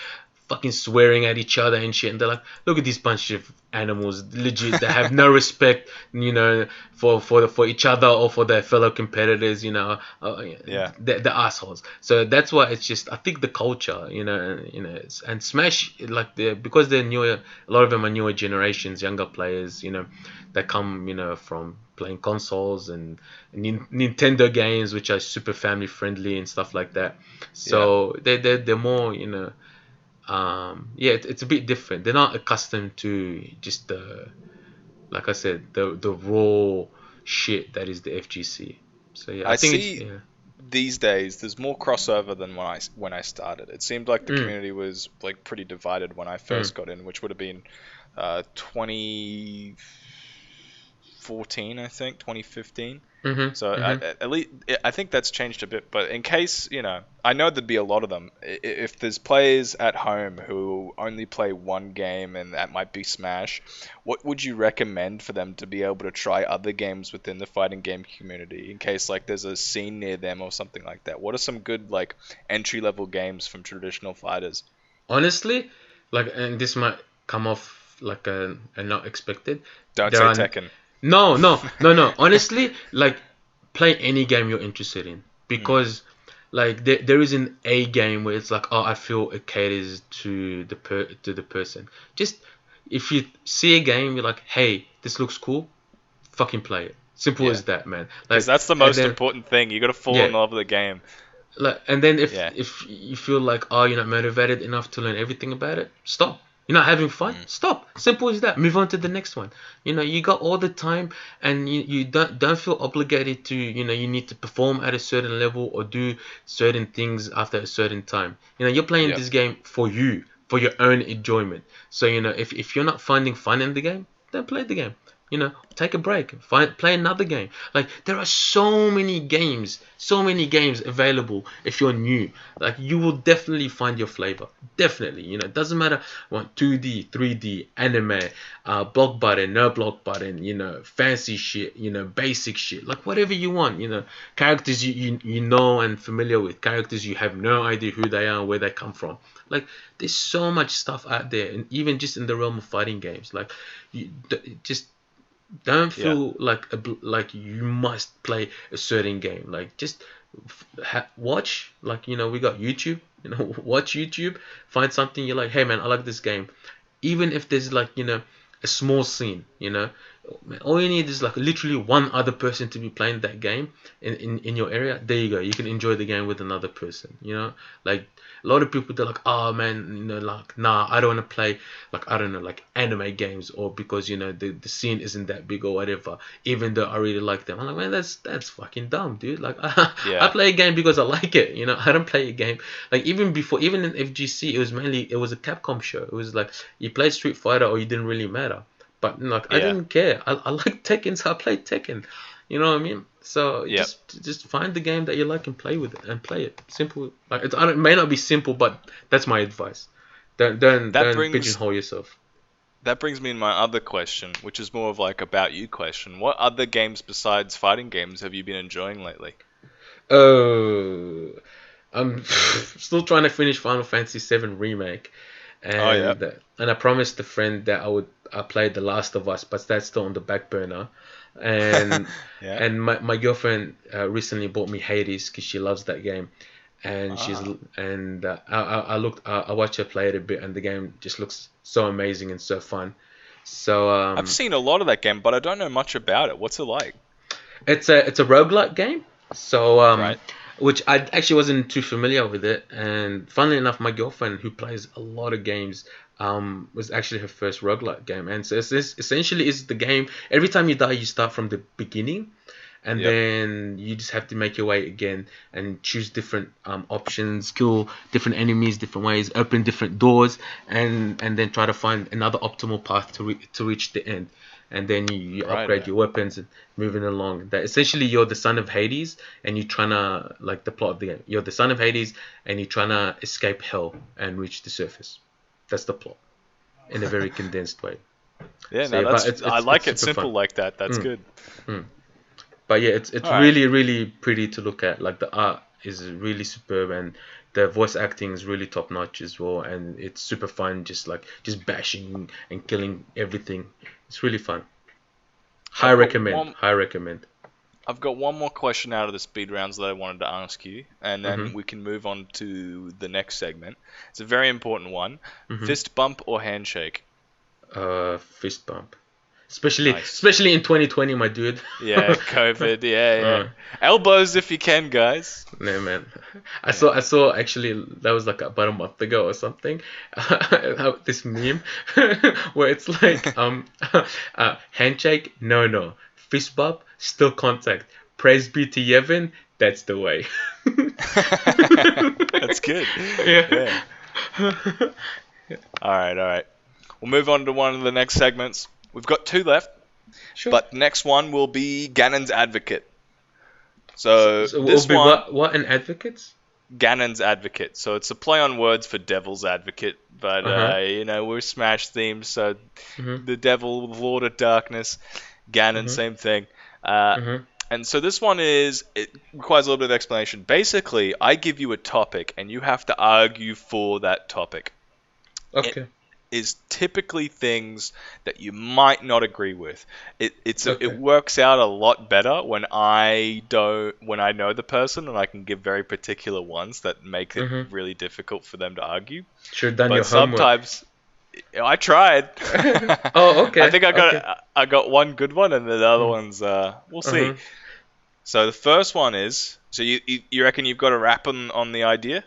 fucking swearing at each other and shit. And they're like, look at these bunch of animals, legit. They have no respect, for each other or for their fellow competitors. Yeah. The assholes. So that's why it's just I think the culture, and Smash like because they're newer. A lot of them are newer generations, younger players. That come from playing consoles and Nintendo games, which are super family friendly and stuff like that. Yeah. So they're more yeah, it's a bit different. They're not accustomed to just like I said, the raw shit that is the FGC. So yeah, I I think it's see these days there's more crossover than when I started. It seemed like the Mm, community was like pretty divided when I mm, first got in, which would have been 2014, I think, 2015. mhm, So mhm. at least I think that's changed a bit. But in case, I know there'd be a lot of them. If there's players at home who only play one game and that might be Smash, what would you recommend for them to be able to try other games within the fighting game community in case like there's a scene near them or something like that? What are some good like entry level games from traditional fighters? Honestly, like, and this might come off like a not expected. Don't There say are Tekken. no, no, no, no. Honestly, like, play any game you're interested in, Hmm. because like there isn't a game where it's like, oh, I feel it caters to the person. Just, if you see a game, you're like, hey, this looks cool, fucking play it. Simple Yeah, as that, man. because Like, that's the and most then important thing. You got to fall yeah, in love with the game. like, and then Yeah. if you feel like, oh, you're not motivated enough to learn everything about it, stop. You're not having fun, Mm. stop. Simple as that. Move on to the next one. You got all the time, and you don't feel obligated to, you need to perform at a certain level or do certain things after a certain time. You're playing Yep. this game for you, for your own enjoyment. So, if you're not finding fun in the game, then play the game. Take a break, play another game. Like, there are so many games available. If you're new, like, you will definitely find your flavor. Definitely, it doesn't matter. Want 2D, 3D, anime, block button, no block button, fancy shit, basic shit, like whatever you want. Characters you know and familiar with, characters you have no idea who they are and where they come from. Like, there's so much stuff out there, and even just in the realm of fighting games, like, just don't Yeah. feel like you must play a certain game. Like, just watch. Like, we got YouTube. Watch YouTube. Find something you're like, hey man, I like this game. Even if there's like, a small scene. All you need is like literally one other person to be playing that game in your area. There you go. You can enjoy the game with another person. Like, a lot of people, they're like, oh man, like, nah, I don't want to play, like, I don't know, like anime games, or because the scene isn't that big or whatever. Even though I really like them, I'm like, man, that's fucking dumb, dude. Like, I Yeah. play a game because I like it. I don't play a game like, even in FGC, it was a Capcom show. It was like, you played Street Fighter or you didn't really matter. But like, I Yeah. didn't care. I like Tekken, so I played Tekken. You know what I mean? So Yep. just find the game that you like and play with it, and play it. Simple. Like, it may not be simple, but that's my advice. That Don't brings pigeonhole yourself. that brings me to my other question, which is more of like about you question. What other games besides fighting games have you been enjoying lately? Oh, I'm still trying to finish Final Fantasy VII Remake, Oh yeah. and I promised a friend that I play The Last of Us, but that's still on the back burner. And Yeah. and my girlfriend recently bought me Hades because she loves that game, and Ah. I watched her play it a bit, and the game just looks so amazing and so fun. So I've seen a lot of that game, but I don't know much about it. What's it like? it's a roguelike game. So Right. which I actually wasn't too familiar with it, and funnily enough, my girlfriend, who plays a lot of games, was actually her first roguelike game. And so this essentially is the game. Every time you die, you start from the beginning, and Yep. then you just have to make your way again and choose different options, kill different enemies different ways, open different doors, and then try to find another optimal path to reach the end. And then you Right. upgrade your weapons and moving along. That essentially, you're the son of Hades, and you're trying to, like, the plot of the game. You're the son of Hades, and you're trying to escape hell and reach the surface. That's the plot in a very condensed way. Yeah. So No, yeah, but that's I it's like it super fun. simple like that. That's Mm, good. mm. But yeah, it's All right. really, really pretty to look at. Like, the art is really superb, and the voice acting is really top notch as well. And it's super fun, just bashing and killing everything. It's really fun. I've got High recommend. I've got one more question out of the speed rounds that I wanted to ask you, and then Mhm. we can move on to the next segment. It's a very important one. Mhm. Fist bump or handshake? Fist bump. Nice. Especially in 2020, my dude. Yeah, COVID. Yeah, yeah. uh, Elbows if you can, guys. nah, man. Yeah. I saw actually, that was like about a month ago or something. This meme where it's like handshake, no, fist bump, still contact. praise be to Yevon, that's the way. That's good. Yeah. All right. We'll move on to one of the next segments. We've got 2 left, Sure. but next one will be Gannon's Advocate. So this will be one, what an advocate? Gannon's Advocate. So it's a play on words for Devil's Advocate, but we're Smash themed, so the Devil, Lord of Darkness, Ganon, same thing. And so this one it requires a little bit of explanation. Basically, I give you a topic, and you have to argue for that topic. Okay. It is typically things that you might not agree with. It works out a lot better when I know the person, and I can give very particular ones that make it really difficult for them to argue. Should have done But your homework. sometimes I tried. Oh, okay. I think I got one good one, and the other ones we'll see. So the first one is, so you reckon you've got a wrap on the idea?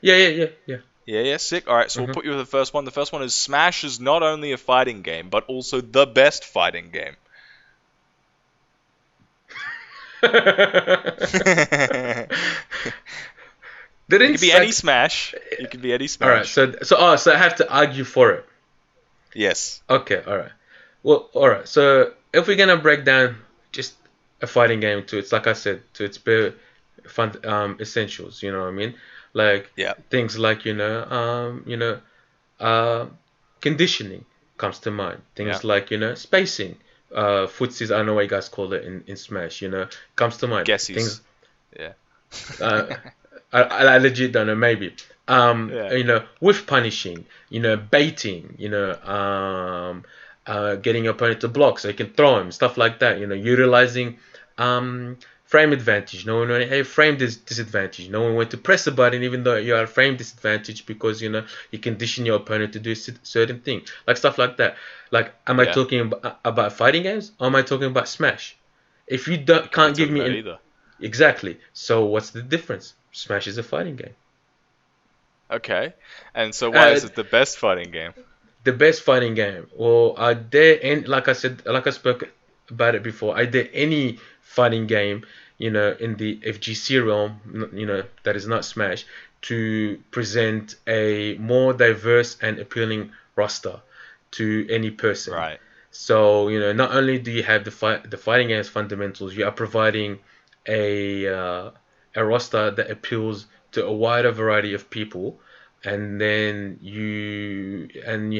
Yeah. Yeah, sick. All right, so we'll put you with the first one. The first one is Smash is not only a fighting game, but also the best fighting game. It could be any Smash. It could be any Smash. All right, so I have to argue for it. Yes. Okay, all right. Well, all right. So if we're gonna break down just a fighting game to its, like I said, to its bare essentials, you know what I mean? Like things like conditioning comes to mind. Things like spacing, footsies. I don't know what you guys call it in Smash. Comes to mind. Guessies. Things. Yeah. I legit don't know. Maybe. With punishing. Baiting. Getting your opponent to block so you can throw him. Stuff like that. Utilizing frame advantage, knowing when a frame disadvantage, knowing when to press a button even though you are frame disadvantage because you condition your opponent to do a certain thing, like stuff like that. Like, am I talking about fighting games or am I talking about Smash? If you can't give me either. Exactly. So what's the difference? Smash is a fighting game. Okay, and so why is it the best fighting game? The best fighting game. Well, like I spoke about it before, I dare any fighting game, in the FGC realm, that is not Smash, to present a more diverse and appealing roster to any person. Right. So, not only do you have the fighting game's fundamentals, you are providing a roster that appeals to a wider variety of people, and then you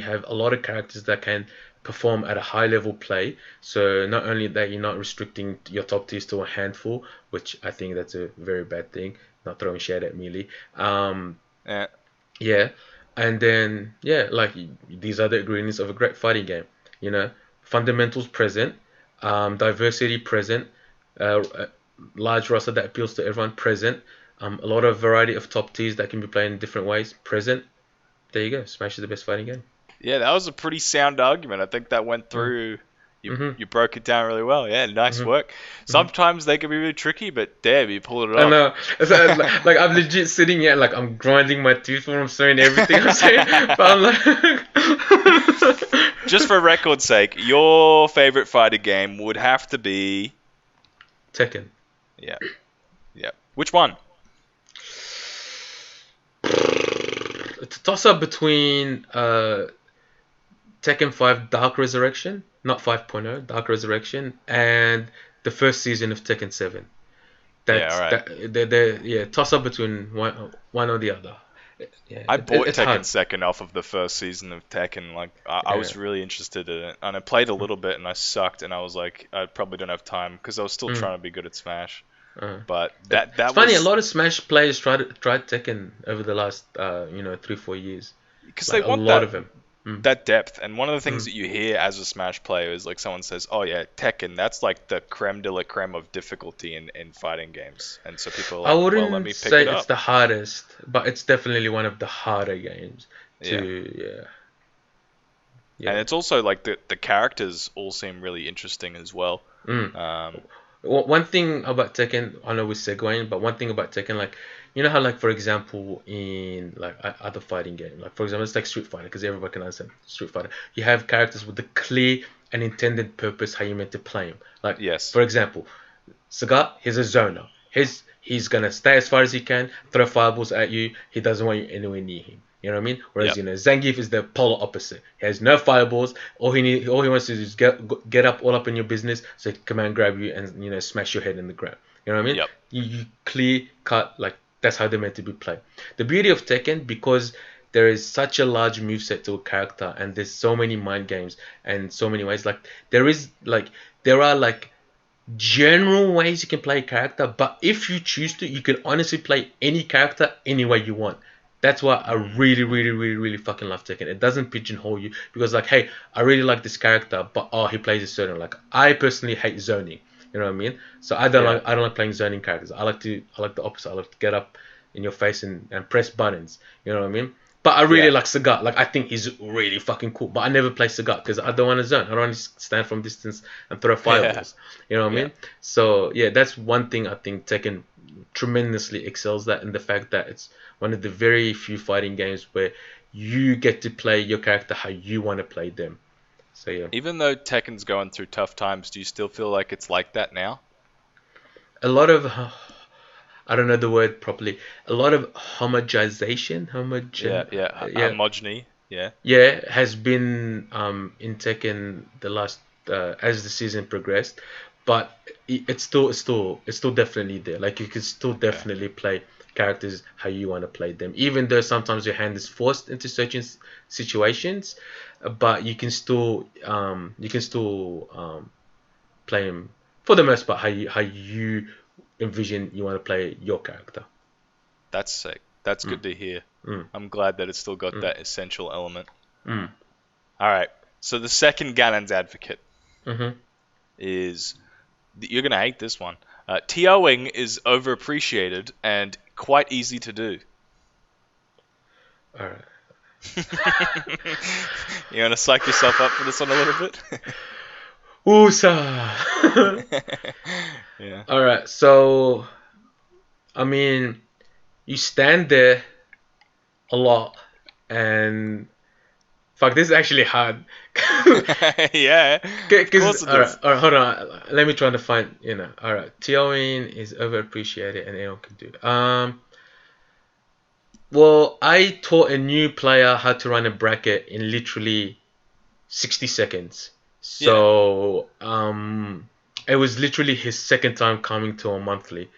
have a lot of characters that can perform at a high level play. So not only that, you're not restricting your top tiers to a handful, which I think that's a very bad thing. Not throwing shade at Melee. Yeah. And then like, these are the ingredients of a great fighting game. Fundamentals present, diversity present, a large roster that appeals to everyone present, a lot of variety of top tiers that can be played in different ways present. There you go. Smash is the best fighting game. Yeah, that was a pretty sound argument. I think that went through. You broke it down really well. Yeah, nice work. Sometimes they can be really tricky, but damn, you pulled it off. I know. Like I'm legit sitting here, like I'm grinding my teeth when I'm saying everything I'm saying. But I'm like... Just for record's sake, your favorite fighting game would have to be Tekken. Yeah. Which one? It's a toss-up between Tekken 5 Dark Resurrection, not 5.0, Dark Resurrection, and the first season of Tekken 7. Toss-up between one or the other. Yeah, I bought Tekken hard. second off of the first season of Tekken. Like, I was really interested in it, and I played a little bit, and I sucked, and I was like, I probably don't have time because I was still trying to be good at Smash. But that it's funny. A lot of Smash players tried Tekken over the last 3-4 years. Because they want that depth. And one of the things that you hear as a Smash player is like someone says, "Oh yeah, Tekken. That's like the creme de la creme of difficulty in fighting games." And so people are like, I wouldn't let me pick say it up. It's the hardest, but it's definitely one of the harder games. Yeah. And it's also like the characters all seem really interesting as well. One thing about Tekken, I know we're segueing, but one thing about Tekken, like, how, like, for example, in like other fighting games, like for example, it's like Street Fighter, because everybody can understand Street Fighter. You have characters with a clear and intended purpose how you meant to play them. Like, yes. For example, Sagat, he's a zoner. He's gonna stay as far as he can, throw fireballs at you. He doesn't want you anywhere near him. You know what I mean? Whereas Zangief is the polar opposite. He has no fireballs. All he wants to do is get up all up in your business, so he can come and grab you and smash your head in the ground. You know what I mean? Yep. You clear cut, like that's how they're meant to be played. The beauty of Tekken, because there is such a large moveset to a character, and there's so many mind games and so many ways. Like there are general ways you can play a character, but if you choose to, you can honestly play any character any way you want. That's why I really, really, really, really fucking love Tekken. It doesn't pigeonhole you because, like, hey, I really like this character, but he plays a certain. Like, I personally hate zoning. You know what I mean? So I don't like playing zoning characters. I like the opposite. I like to get up in your face and press buttons. You know what I mean? But I really like Sagat. Like, I think he's really fucking cool. But I never play Sagat because I don't want to zone. I don't want to stand from distance and throw fireballs. You know what I mean? So, yeah, that's one thing I think Tekken tremendously excels at, in the fact that it's one of the very few fighting games where you get to play your character how you want to play them. So, yeah. Even though Tekken's going through tough times, do you still feel like it's like that now? A lot of... I don't know the word properly. A lot of homogenization, homogeny, has been in Tekken the last as the season progressed, but it's still definitely there. Like you can still definitely play characters how you want to play them, even though sometimes your hand is forced into certain situations, but you can still play them for the most part how you envision you want to play your character. That's sick. That's good to hear. I'm glad that it's still got that essential element. All right. So the second Gannon's advocate is... You're going to hate this one. TOing is overappreciated and quite easy to do. All right. You want to psych yourself up for this one a little bit? Oosa. Yeah. All right. So, I mean, you stand there a lot, and fuck, this is actually hard. Yeah. All right, hold on. Let me try to find. All right. TOing is overappreciated, and anyone can do it. Well, I taught a new player how to run a bracket in literally 60 seconds. So, it was literally his second time coming to a monthly,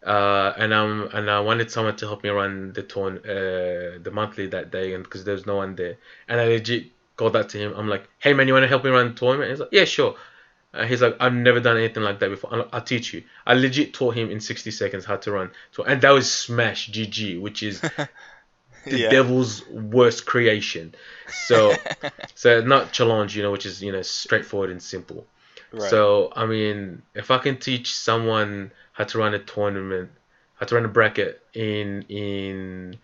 and I wanted someone to help me run the monthly that day, and because there was no one there, and I legit called out to him. I'm like, hey man, you want to help me run the tournament? And he's like, yeah, sure. He's like, I've never done anything like that before. I'll teach you. I legit taught him in 60 seconds how to run, and that was Smash GG, which is the devil's worst creation. So not challenge, which is straightforward and simple. Right. So I mean, if I can teach someone how to run a tournament, how to run a bracket in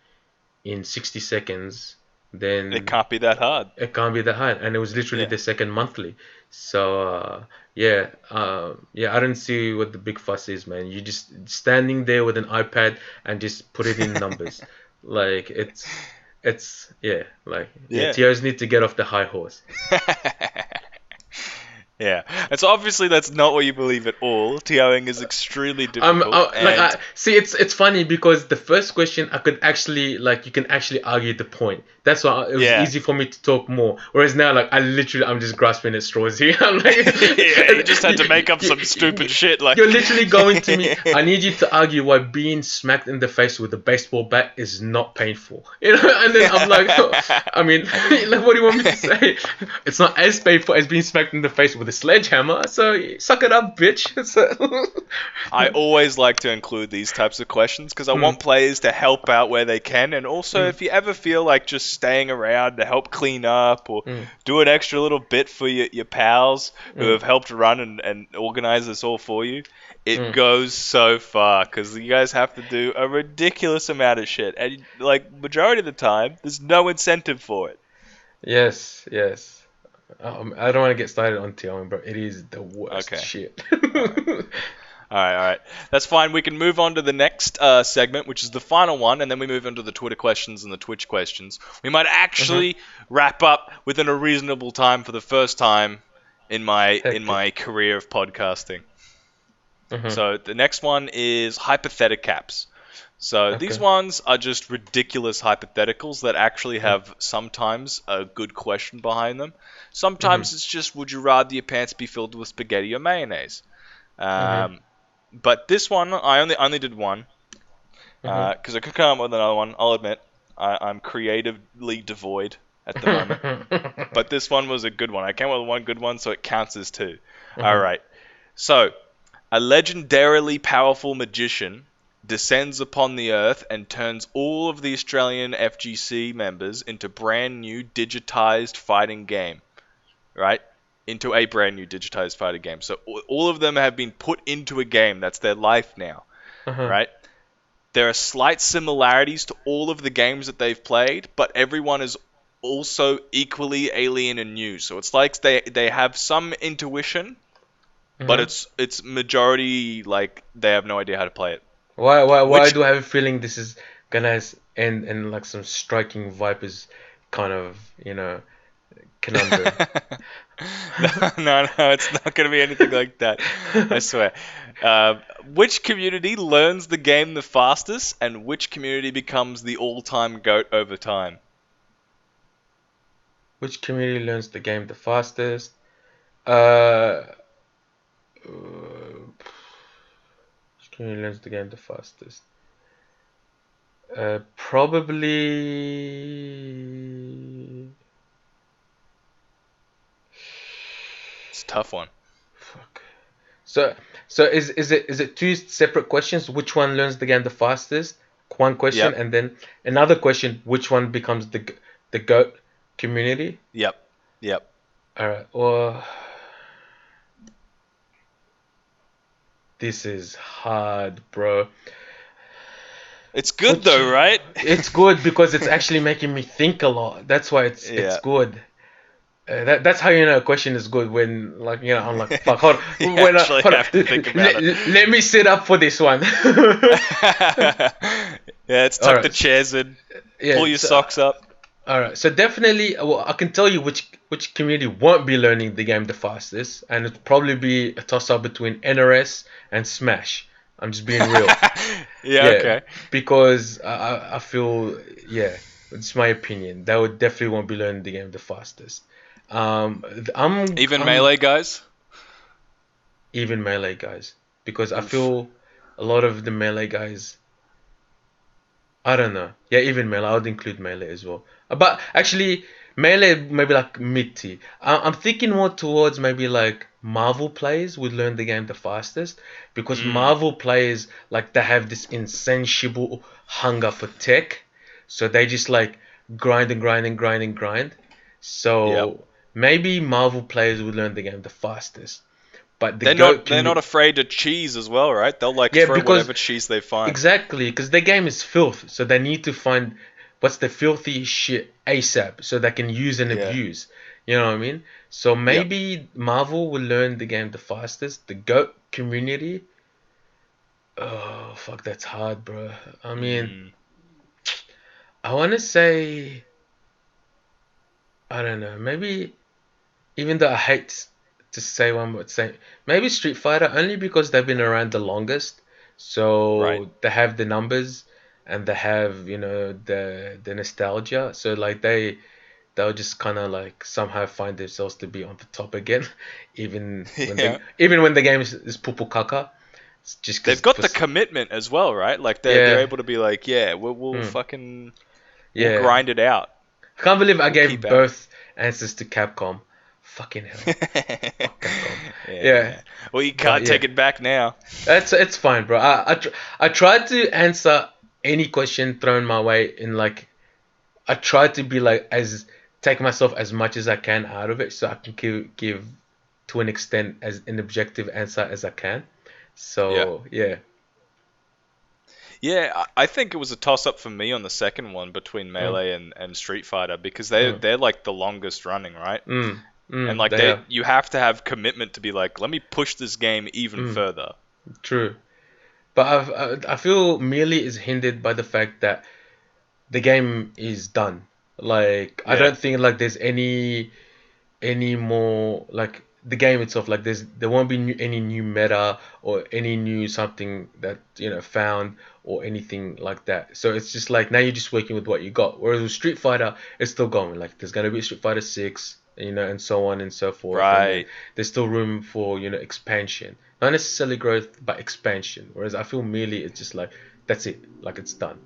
60 seconds, then it can't be that hard. It can't be that hard, and it was literally the second monthly. So I don't see what the big fuss is, man. You just standing there with an iPad and just put it in numbers. Like TOs need to get off the high horse. Yeah, and so obviously that's not what you believe at all. TOing is extremely difficult. See, it's funny because the first question I could actually you can actually argue the point. That's why it was easy for me to talk more. Whereas now, I'm just grasping at straws here. I'm like, you just had to make up some stupid shit. Like you're literally going to me. I need you to argue why being smacked in the face with a baseball bat is not painful. And then I'm like, I mean, what do you want me to say? It's not as painful as being smacked in the face with a sledgehammer, so suck it up, bitch. I always like to include these types of questions because I want players to help out where they can, and also if you ever feel like just staying around to help clean up or do an extra little bit for your pals who have helped run and organize this all for you, it goes so far because you guys have to do a ridiculous amount of shit, and majority of the time there's no incentive for it. Yes. I don't want to get started on TOing, but it is the worst shit. All right. That's fine. We can move on to the next segment, which is the final one, and then we move on to the Twitter questions and the Twitch questions. We might actually wrap up within a reasonable time for the first time in my career of podcasting. So the next one is hypotheticaps. So these Okay. ones are just ridiculous hypotheticals that actually have sometimes a good question behind them. Mhm. Sometimes it's just, would you rather your pants be filled with spaghetti or mayonnaise? Mhm. But this one, I only did one Mhm. because I could come up with another one. I'll admit, I'm creatively devoid at the moment. But this one was a good one. I came up with one good one, so it counts as two. All Mhm. right. So, a legendarily powerful magician descends upon the earth and turns all of the Australian FGC members into brand new digitized fighting game, right? Into a brand new digitized fighting game. So all of them have been put into a game. That's their life now, Uh-huh. right? There are slight similarities to all of the games that they've played, but everyone is also equally alien and new. So it's like they have some intuition, but Mhm. it's majority like they have no idea how to play it. Why Which do I have a feeling this is gonna end in like some striking Vipers kind of, conundrum? no, no, it's not going to be anything like that. I swear. Which community learns the game the fastest, and which community becomes the all-time goat over time? Which community learns the game the fastest? Uh, which community learns the game the fastest? Probably. It's a tough one. Fuck. So, so is it two separate questions? Which one learns the game the fastest? One question, Yep, and then another question. Which one becomes the goat community? yep, yep. All right. Well, this is hard, bro. It's good Which though, right? it's good because it's actually making me think a lot. That's why it's Yeah. good. That's how you know a question is good when like I'm like fuck hold You when actually hold on. have to think about it. Let me sit up for this one. Yeah, it's All tuck the right. chairs in, pull Yeah. your socks up. All right. So definitely, well, I can tell you which community won't be learning the game the fastest, and it'll probably be a toss up between NRS and Smash. I'm just being real. Yeah, Yeah, okay. because I feel yeah, it's my opinion. They would definitely won't be learning the game the fastest. Even I'm melee guys? even melee guys because I Oof. feel a lot of the melee guys. I don't know. Yeah, even melee. I would include melee as well. But actually, melee maybe like mid tier. I'm thinking more towards maybe like Marvel players would learn the game the fastest because Mm. Marvel players like they have this insatiable hunger for tech, so they just like grind and grind and grind and grind. Yep. So maybe Marvel players would learn the game the fastest. But the goat They're not community, afraid to cheese as well, right? They'll like yeah, throw because whatever cheese they find. exactly, because the game is filth, so they need to find what's the filthy shit ASAP, so they can use and Yeah. abuse. You know what I mean? So Yep. maybe Marvel will learn the game the fastest. The GOAT community, oh fuck, that's hard, bro. I mean, Mm. I want to say, I don't know, maybe even though I hate to say one, but say maybe Street Fighter only because they've been around the longest, Right. so they have the numbers and they have the nostalgia. So like they'll just kind of like somehow find themselves to be on the top again, Yeah. even when the game is pupu kaka. It's just They've because got the commitment as well, right? Like they're yeah, able to be like, yeah, we'll mm, fucking we'll yeah. grind it out. I can't believe I We'll keep gave at it. both answers to Capcom. Fucking hell, fuck Capcom. Yeah, Yeah. Well, you but can't yeah. take it back now. It's fine, bro. I tried to answer any question thrown my way in like I tried to be like as take myself as much as I can out of it so I can give to an extent as an objective answer as I can. Yeah. So yeah. Yeah, I think it was a toss up for me on the second one between Mm, Melee and Street Fighter because mm, they're like the longest running, right? And like they have. you have to have commitment to be like, let me push this game even Mm, further. true. But I feel Melee is hindered by the fact that the game is done. Like I Yeah. don't think like there's any more like the game itself. Like there won't be any new meta or any new something that found or anything like that. So it's just like now you're just working with what you got. Whereas with Street Fighter, it's still going. Like there's gonna be Street Fighter 6, and so on and so forth. And then Right. there's still room for expansion, not necessarily growth, but expansion. Whereas I feel Melee, it's just like that's it, like it's done.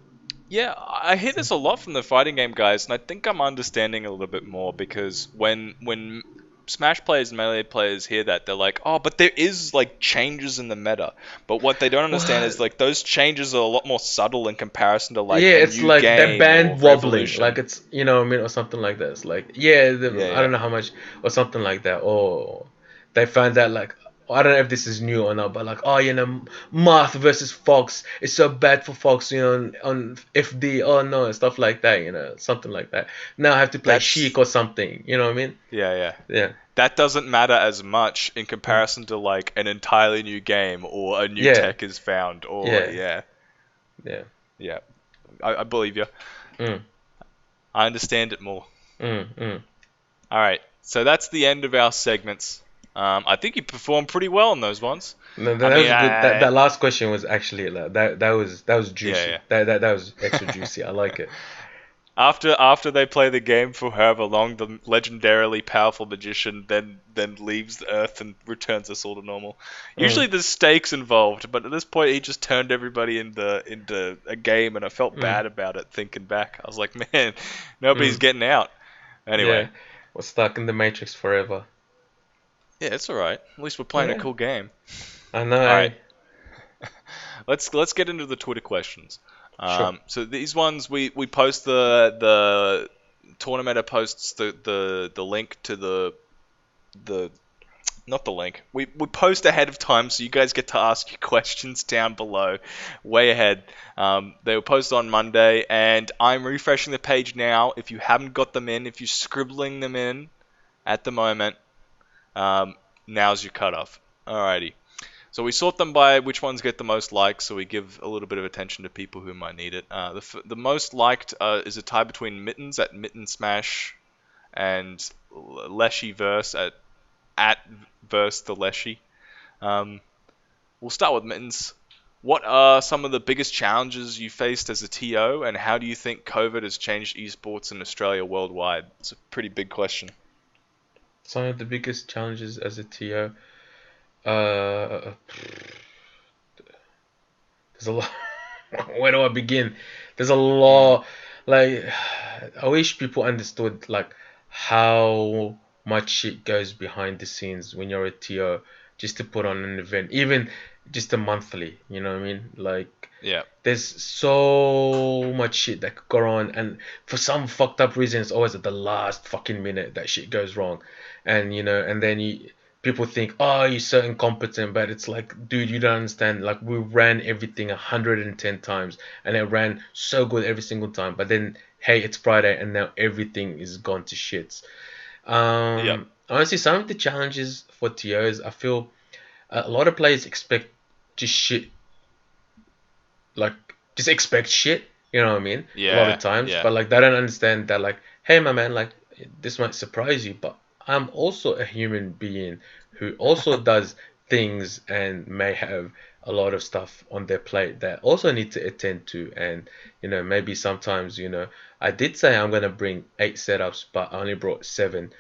Yeah, I hear this a lot from the fighting game guys, and I think I'm understanding a little bit more because when Smash players and Melee players hear that, they're like, "Oh, but there is like changes in the meta." But what they don't understand is What? like those changes are a lot more subtle in comparison to like Yeah, a it's new like that game or band wobbling, Revolution. like it's what I mean, or something like this. Like yeah, Yeah, I yeah. don't know how much, or something like that. Or they found out like I don't know if this is new or not, but like Marth versus Fox is so bad for Fox, on FD. Oh no, stuff like that, something like that. Now I have to play That's Sheik or something. You know what I mean? yeah, yeah. Yeah, That doesn't matter as much in comparison to like an entirely new game or a new yeah, tech is found or yeah, yeah, yeah. yeah. I believe you. Mm, I understand it more. mm. All right, so that's the end of our segments. I think you performed pretty well on those ones. No, I that mean, was good. That last question was actually like, that was yeah, juicy. yeah. That was extra juicy. I like it. After they play the game for however long, the legendarily powerful magician then leaves the Earth and returns us all to normal. Mm, Usually there's stakes involved, but at this point he just turned everybody into a game, and I felt mm, bad about it thinking back. I was like, man, nobody's mm. getting out. Yeah, Anyway, we're stuck in the Matrix forever. yeah, it's all right. At least we're playing a Yeah, cool game. I know. All right, Eh? let's get into the Twitter questions. Sure. So these ones we post the Tournameta posts the link to the not the link. We post ahead of time so you guys get to ask your questions down below, way ahead. They were posted on Monday, and I'm refreshing the page now. If you haven't got them in, if you're scribbling them in at the moment, now's your cutoff. Alrighty. So we sort them by which ones get the most likes, so we give a little bit of attention to people who might need it. The most liked is a tie between Mittens at Mitten Smash and Leshy Verse at Verse the Leshy. We'll start with Mittens. What are some of the biggest challenges you faced as a TO, and how do you think COVID has changed esports in Australia worldwide? It's a pretty big question. Some of the biggest challenges as a TO. Uh, there's a lot. Where do I begin? There's a Mm, lot. Like, I wish people understood like how much shit goes behind the scenes when you're a TO just to put on an event, even just a monthly. You know what I mean? Like, yeah, there's so much shit that could go on, and for some fucked up reason, it's always at the last fucking minute that shit goes wrong, and and then people think, oh, you're so incompetent, but it's like, dude, you don't understand. Like we ran everything 110 times, and it ran so good every single time. But then, hey, it's Friday, and now everything is gone to shits. yeah, Honestly, some of the challenges for TOs, I feel a lot of players expect just shit, like just expect shit. You know what I mean? A lot of yeah, times, yeah, but like they don't understand that, like, hey, my man, like this might surprise you, but I'm also a human being who also does things and may have a lot of stuff on their plate that also need to attend to. And maybe sometimes I did say I'm gonna bring 8 setups, but I only brought 7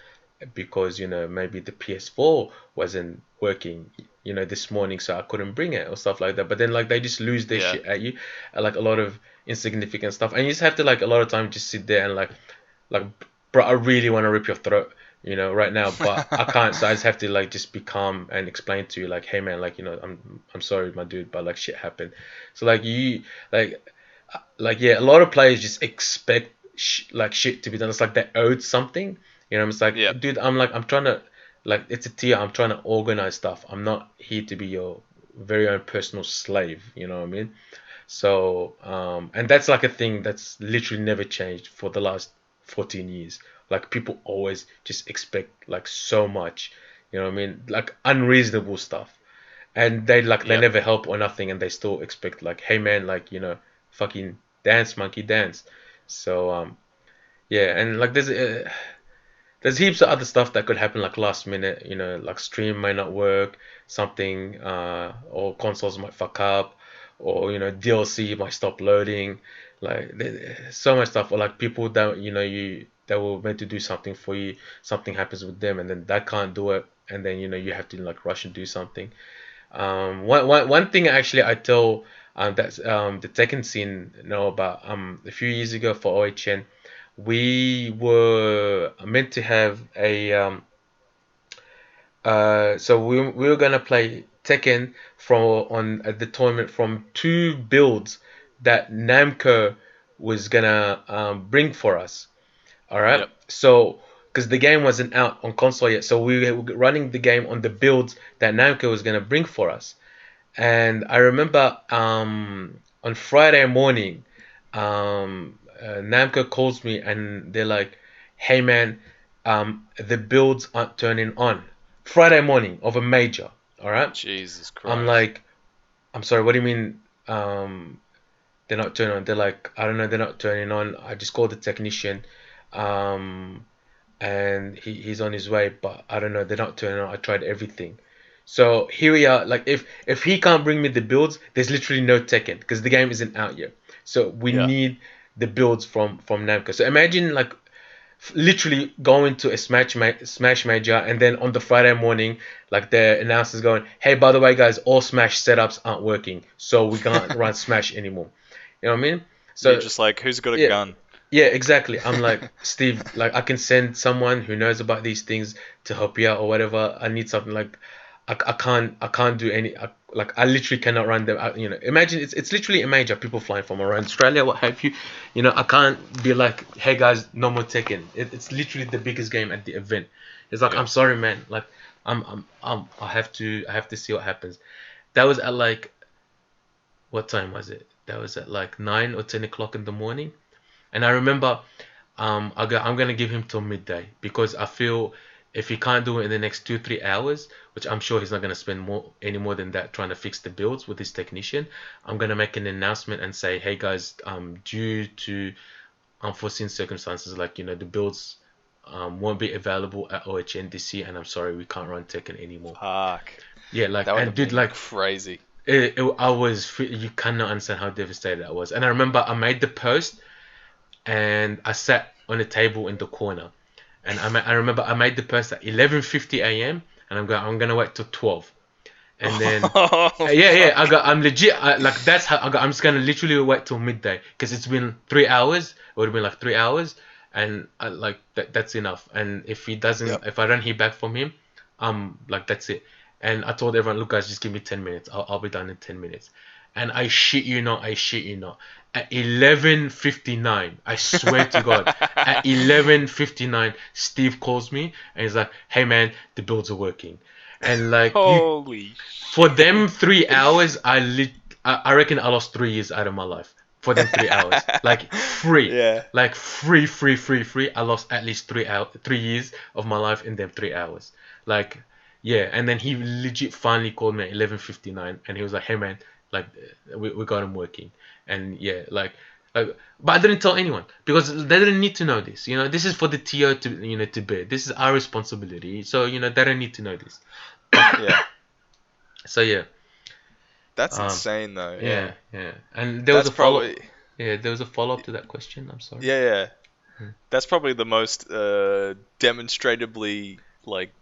because maybe the PS4 wasn't working this morning, so I couldn't bring it or stuff like that. But then like they just lose their yeah, shit at you, like a lot of insignificant stuff, and you just have to like a lot of time just sit there and like bro, I really want to rip your throat right now, but I can't. So I just have to like just be calm and explain to you like, hey man, like I'm sorry my dude, but like shit happened. So like you like yeah, a lot of players just expect like shit to be done. It's like they owed something. It's like, yeah, dude, I'm trying to, like, it's a tier. I'm trying to organize stuff. I'm not here to be your very own personal slave. You know what I mean? So, and that's like a thing that's literally never changed for the last 14 years. Like people always just expect like so much. You know what I mean? Like unreasonable stuff, and they yeah. never help or nothing, and they still expect like, hey man, like fucking dance, monkey dance. So yeah, and like there's there's heaps of other stuff that could happen, like last minute, like stream might not work, something, or consoles might fuck up, or DLC might stop loading, like so much stuff, or like people that that were meant to do something for you, something happens with them, and then that can't do it, and then you have to like rush and do something. One thing actually I tell that's the Tekken scene know about, a few years ago for OHN, we were meant to have a so we were gonna play Tekken from on the tournament from two builds that Namco was gonna bring for us. All right. Yep. So because the game wasn't out on console yet, so we were running the game on the builds that Namco was gonna bring for us. And I remember on Friday morning, Namco calls me and they're like, "Hey man, the builds aren't turning on." Friday morning of a major, all right? Jesus Christ. I'm like, "I'm sorry, what do you mean they're not turning on?" They're like, "I don't know, they're not turning on. I just called the technician, and he's on his way, but I don't know, they're not turning on. I tried everything." So here we are. Like if he can't bring me the builds, there's literally no Tekken because the game isn't out yet. So we need the builds from Namco. So imagine like literally going to a Smash major, and then on the Friday morning, like the announcers going, "Hey, by the way, guys, all Smash setups aren't working, so we can't run Smash anymore." You know what I mean? So you're just like, who's got a gun? Yeah, exactly. I'm like, "Steve, like I can send someone who knows about these things to help you out or whatever. I need something like." I can't do any, like I literally cannot run them. Imagine it's literally a major, people flying from around Australia, what have you. I can't be like, "Hey guys, no more Tekken." It's literally the biggest game at the event. It's like, "I'm sorry, man. Like, I have to see what happens." That was at like, what time was it? That was at like 9 or 10 o'clock in the morning, and I remember, I'm gonna give him till midday because I feel, if he can't do it in the next 2-3 hours, which I'm sure he's not going to spend any more than that trying to fix the builds with his technician, I'm going to make an announcement and say, "Hey guys, due to unforeseen circumstances, like the builds won't be available at OHN this year, and I'm sorry, we can't run Tekken anymore." Fuck. Yeah, like, that would and dude, like crazy. I was, you cannot understand how devastated I was. And I remember I made the post, and I sat on a table in the corner. And I remember I made the post at 11:50 a.m. and I'm gonna wait till 12, and then I'm legit, like that's how I'm just gonna literally wait till midday because it's been 3 hours. It would have been like 3 hours, and like that's enough. And if he doesn't, if I don't hear back from him, like that's it. And I told everyone, "Look guys, just give me 10 minutes. I'll be done in 10 minutes." And I shit you not, at 11:59, I swear to God, at 11:59, Steve calls me and he's like, "Hey man, the builds are working." And like, holy for them 3 hours, I reckon I lost 3 years out of my life for them 3 hours. Like free, like free. I lost at least 3 years of my life in them 3 hours. Like, yeah. And then he legit finally called me at 11:59 and he was like, "Hey man, like we got him working." And yeah, like, but I didn't tell anyone because they didn't need to know this. This is for the TO to to bear. This is our responsibility. So they don't need to know this. Yeah. So yeah. That's insane though. Yeah. And there was a follow. Yeah, there was a follow up to that question. I'm sorry. Yeah. That's probably the most demonstrably like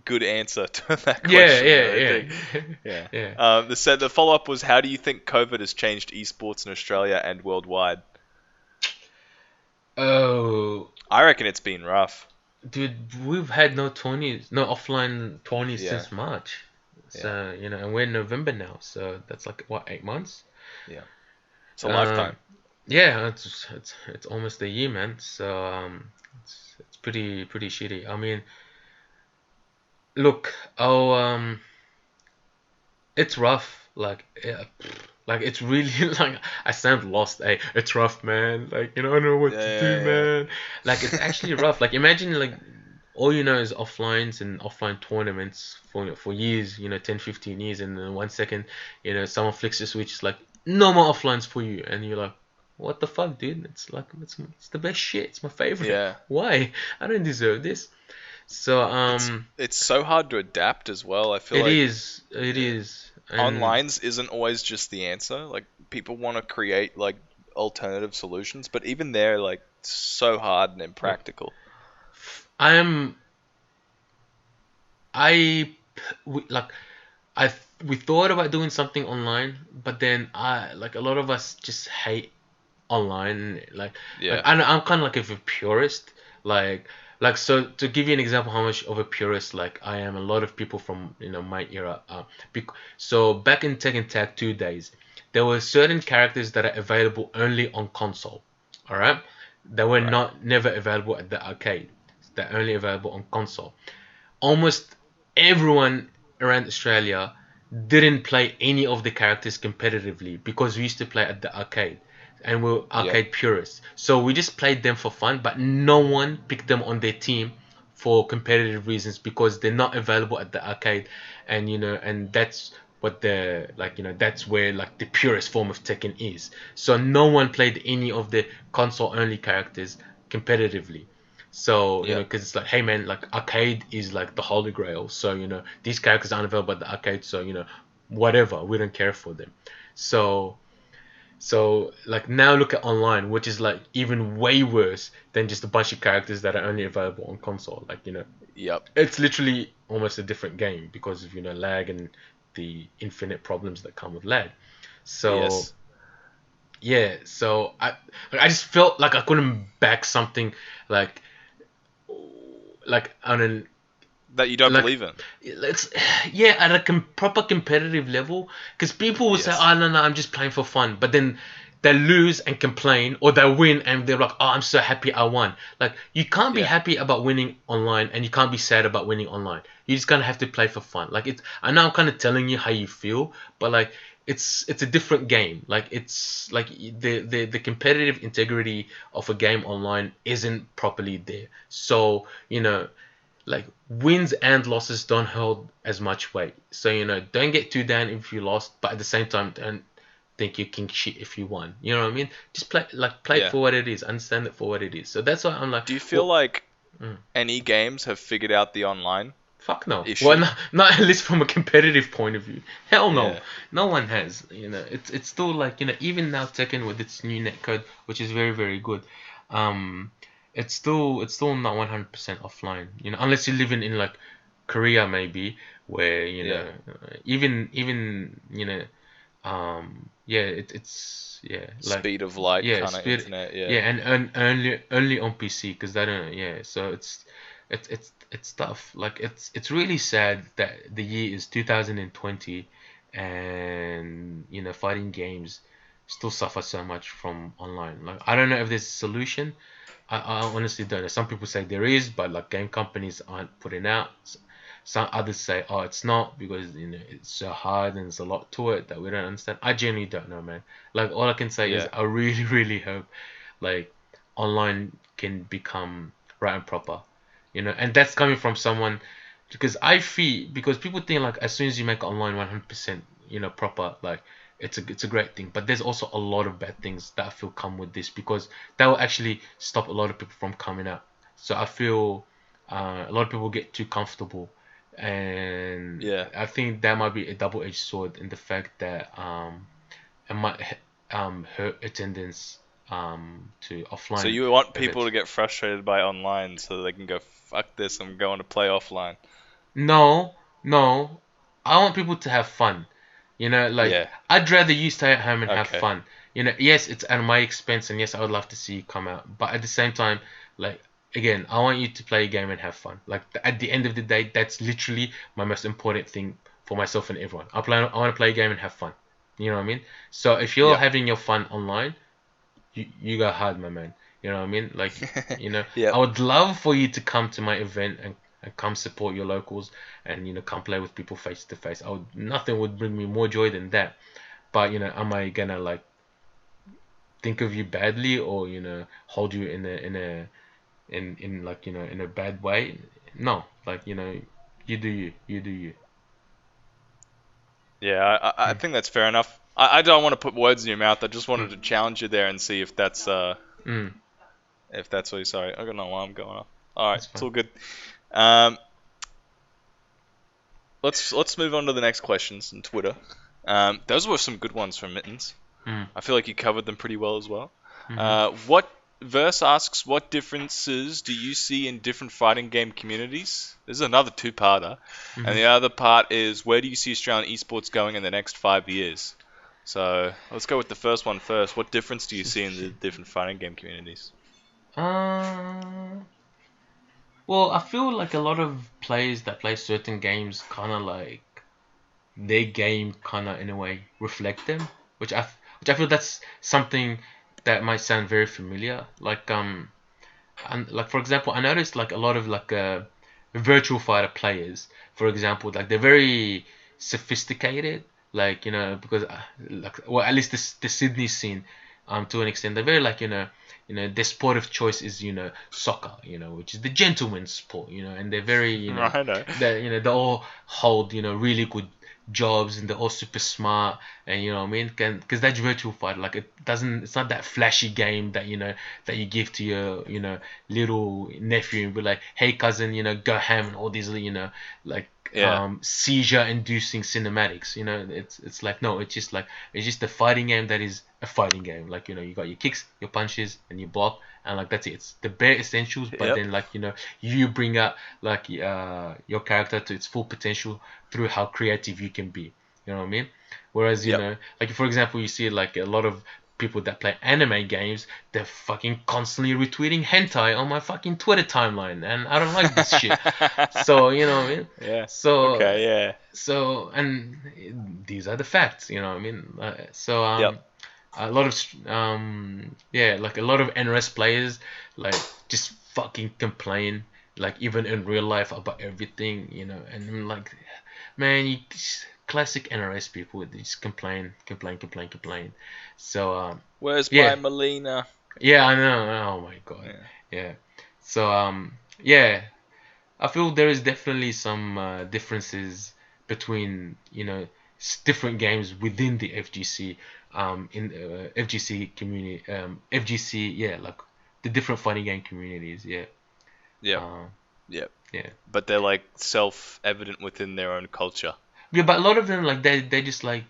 good answer to that question. Yeah. The follow up was, how do you think COVID has changed esports in Australia and worldwide? Oh, I reckon it's been rough. Dude, we've had no offline tourneys since March. So, and we're in November now, so that's like what, 8 months? Yeah. It's a lifetime. Yeah, it's almost a year, man. So it's pretty shitty. I mean, look, it's rough. Like, it's really like, I sound lost. It's rough, man. Like, I don't know what to do, man. Like, it's actually rough. Like, imagine like all is offlines and offline tournaments for years, 10, 15 years, and then 1 second, someone flicks the switch, it's like no more offlines for you, and you're like, What the fuck, dude? It's the best shit. It's my favorite. Yeah. Why? I don't deserve this. So It's so hard to adapt as well. I feel it like is. It is. And online's isn't always just the answer. Like people want to create like alternative solutions, but even they're like so hard and impractical. I'm I we, like I we thought about doing something online, but then I like a lot of us just hate online. Yeah. I'm kind of like a purist. Like so to give you an example, how much of a purist like I am. A lot of people from my era. So back in Tekken Tag 2 days, there were certain characters that are available only on console. All right, they were Right. not never available at the arcade. They're only available on console. Almost everyone around Australia didn't play any of the characters competitively because we used to play at the arcade and we're Yep. arcade purists. So we just played them for fun, but no one picked them on their team for competitive reasons because they're not available at the arcade, and and that's what the that's where like the purest form of Tekken is. So no one played any of the console only characters competitively. So, Yep. because it's like, hey man, like arcade is like the holy grail. So, these characters aren't available at the arcade. So, whatever, we don't care for them. So, like now look at online, which is like even way worse than just a bunch of characters that are only available on console. Like, Yep. it's literally almost a different game because of, lag and the infinite problems that come with lag. So, Yes. yeah, so I just felt like I couldn't back something like on an That you don't like believe in. it's yeah at a proper competitive level, because people will say, Yes. oh no, I'm just playing for fun, but then they lose and complain, or they win and they're like, oh, I'm so happy I won. Like, you can't be Yeah. happy about winning online and you can't be sad about winning online. You just gonna have to play for fun. Like, I know I'm kind of telling you how you feel, but like it's a different game. Like, it's like the competitive integrity of a game online isn't properly there. So, like, wins and losses don't hold as much weight. So, don't get too down if you lost, but at the same time, don't think you can shit if you won. You know what I mean? Just play it Yeah. for what it is, understand it for what it is. So that's why I'm like, Do you feel well, like mm, any games have figured out the online fuck no. Well, issue? not at least from a competitive point of view. Hell no, Yeah. no one has. It's still like, even now Tekken with its new netcode, which is very very good. Um, it's still not 100% offline. Unless you're living in like Korea maybe, where Yeah. even yeah, it's yeah, like, Speed of light yeah, kind of spirit, internet. yeah, Yeah. and only on PC, because they don't, yeah, so it's tough. Like, it's really sad that the year is 2020, and fighting games still suffer so much from online. Like, I don't know if there's a solution. I honestly don't know. Some people say there is, but like game companies aren't putting out. Some others say, oh, it's not, because it's so hard and there's a lot to it that we don't understand. I genuinely don't know, man. Like, all I can say is Yeah. I really, really hope like online can become right and proper, and that's coming from someone, because because people think like as soon as you make online 100% proper, like it's a great thing, but there's also a lot of bad things that I feel come with this, because that will actually stop a lot of people from coming out. So I feel a lot of people get too comfortable, and Yeah. I think that might be a double-edged sword in the fact that it might hurt attendance to So offline you want people events. to get frustrated by online so they can go, fuck this, I'm going to play offline. No, no. I want people to have fun. Like, Yeah. I'd rather you stay at home and have Okay. fun. Yes, it's at my expense, and yes, I would love to see you come out. But at the same time, like, again, I want you to play a game and have fun. Like, at the end of the day, that's literally my most important thing for myself and everyone. I want to play a game and have fun. You know what I mean? So if you're Yep. having your fun online, you got hard, my man. You know what I mean? Like, I Yep. would love for you to come to my event and come support your locals, and come play with people face to face. Nothing would bring me more joy than that. But am I gonna like think of you badly, or hold you in like in a bad way? No, like, you do you, you do you. Yeah, I Mm. think that's fair enough. I don't want to put words in your mouth. I just wanted to challenge you there and see if that's Mm, what you're sorry. I got an alarm going off. All right, that's it's fine. all good. Um, let's move on to the next questions on Twitter. Those were some good ones from Mittens. Mm, I feel like you covered them pretty well as well. mm-hmm. What Verse asks, what differences do you see in different fighting game communities? This is another two-parter. Mm-hmm. And the other part is, where do you see Australian esports going in the next 5 years? So let's go with the first one first. What difference do you see in the different fighting game communities? Uh, well, I feel like a lot of players that play certain games kind of like their game kind of in a way reflect them, which I feel that's something that might sound very familiar. And like for example, I noticed like a lot of like virtual fighter players, for example, like they're very sophisticated, like because like well at least the Sydney scene, to an extent they're very like their sport of choice is soccer, which is the gentleman's sport, and they're very I know. they all hold really good jobs and they're all super smart and what I mean, because that's virtual fight, like it's not that flashy game that that you give to your little nephew and be like, hey cousin, go ham and all these like Yeah. seizure inducing cinematics. It's like, no, it's just a fighting game that is a fighting game, like you got your kicks, your punches and your block, and like that's it. It's the bare essentials, but Yep. then like you bring out like your character to its full potential through how creative you can be. You know what I mean? Whereas Yep. like for example, you see like a lot of people that play anime games, they're fucking constantly retweeting hentai on my fucking Twitter timeline, and I don't like this shit. So what I mean? Yeah. So Okay. Yeah. and these are the facts. You know what I mean? Yep. A lot of like a lot of NRS players like just fucking complain, like even in real life, about everything, and I'm like, man, you classic NRS people, they just complain. So Where's yeah, my Melina? yeah, I know. Oh my god, Yeah. yeah. So yeah, I feel there is definitely some differences between different games within the FGC, in FGC community, FGC, yeah, like the different fighting game communities, yeah. Yep. uh, Yep. yeah. But they're like self-evident within their own culture. Yeah, but a lot of them like they just like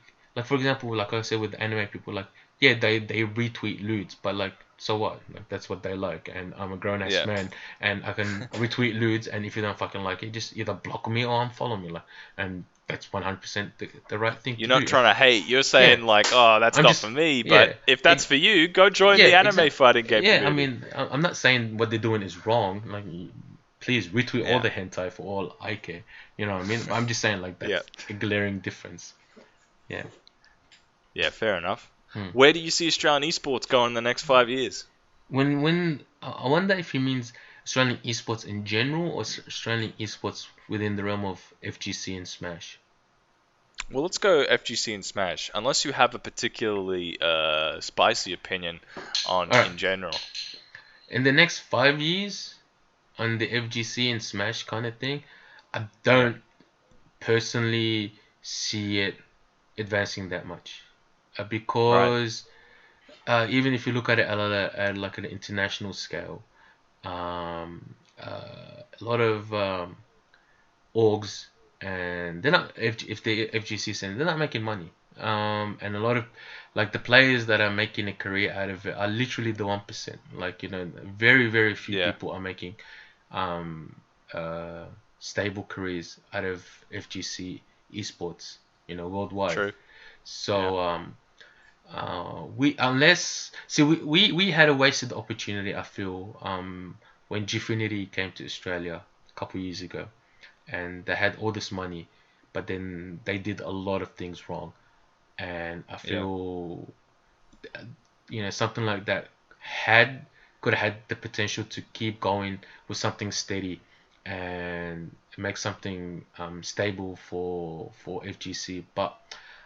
for example, like I said with the anime people, like yeah, they retweet lewds, but like so what? Like that's what they like, and I'm a grown ass Yeah. man, and I can retweet lewds, and if you don't fucking like it, just either block me or unfollow me, like, and that's 100% the right thing You're to not do. trying to hate. You're Yeah, saying like, oh, that's I'm not just for me. But yeah, if that's for you, go join yeah, the anime exactly. fighting game Yeah, I community. mean, I'm not saying what they're doing is wrong. Like, please retweet all Yeah. the hentai for all I care. You know what I mean? I'm just saying like Yeah. that's a glaring difference. Yeah. Yeah. Fair enough. Hmm. Where do you see Australian esports going in the next 5 years? When I wonder if he means Australian esports in general or Australian esports within the realm of FGC and Smash. Well, let's go FGC and Smash. Unless you have a particularly spicy opinion on All right. in general. In the next 5 years, on the FGC and Smash kind of thing, I don't personally see it advancing that much, Right. because even if you look at it at like an international scale, a lot of orgs, and they're not, if the FGC send, they're not making money. And a lot of like the players that are making a career out of it are literally the 1%. Like very few Yeah. people are making um, uh, stable careers out of FGC esports, worldwide. True. Yeah. So we unless see we had a wasted opportunity, I feel, when Gfinity came to Australia a couple years ago, and they had all this money, but then they did a lot of things wrong, and I Yeah. feel something like that had could have had the potential to keep going with something steady and make something stable for FGC. But